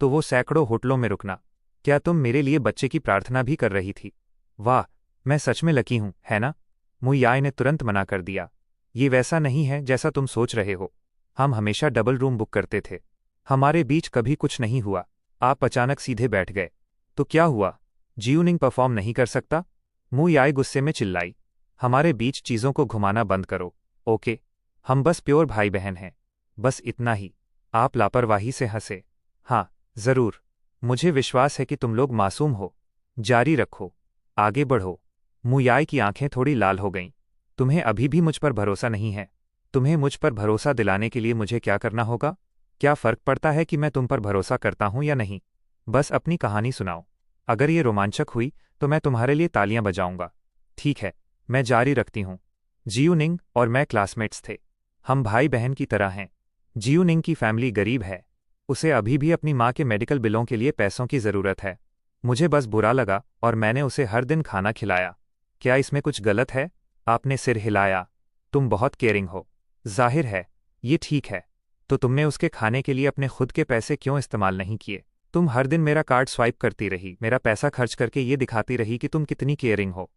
तो वो सैकड़ों होटलों में रुकना। क्या तुम मेरे लिए बच्चे की प्रार्थना भी कर रही थी? वाह, मैं सच में लकी हूं, है ना? मुयाय ने तुरंत मना कर दिया। ये वैसा नहीं है जैसा तुम सोच रहे हो। हम हमेशा डबल रूम बुक करते थे। हमारे बीच कभी कुछ नहीं हुआ। आप अचानक सीधे बैठ गए। तो क्या हुआ? जियोनिंग परफॉर्म नहीं कर सकता? मुयाय गुस्से में चिल्लाई। हमारे बीच चीज़ों को घुमाना बंद करो, ओके? हम बस प्योर भाई बहन हैं। बस इतना ही। आप लापरवाही से हंसे। हाँ, जरूर। मुझे विश्वास है कि तुम लोग मासूम हो। जारी रखो, आगे बढ़ो। मुयाय की आंखें थोड़ी लाल हो गईं। तुम्हें अभी भी मुझ पर भरोसा नहीं है? तुम्हें मुझ पर भरोसा दिलाने के लिए मुझे क्या करना होगा? क्या फर्क पड़ता है कि मैं तुम पर भरोसा करता हूं या नहीं? बस अपनी कहानी सुनाओ। अगर ये रोमांचक हुई तो मैं तुम्हारे लिए तालियां बजाऊंगा। ठीक है, मैं जारी रखती हूं। जियोनिंग और मैं क्लासमेट्स थे। हम भाई बहन की तरह हैं। जियोनिंग की फैमिली गरीब है। उसे अभी भी अपनी माँ के मेडिकल बिलों के लिए पैसों की ज़रूरत है। मुझे बस बुरा लगा और मैंने उसे हर दिन खाना खिलाया। क्या इसमें कुछ गलत है? आपने सिर हिलाया। तुम बहुत केयरिंग हो। जाहिर है, ये ठीक है। तो तुमने उसके खाने के लिए अपने खुद के पैसे क्यों इस्तेमाल नहीं किए? तुम हर दिन मेरा कार्ड स्वाइप करती रही, मेरा पैसा खर्च करके ये दिखाती रही कि तुम कितनी केयरिंग हो।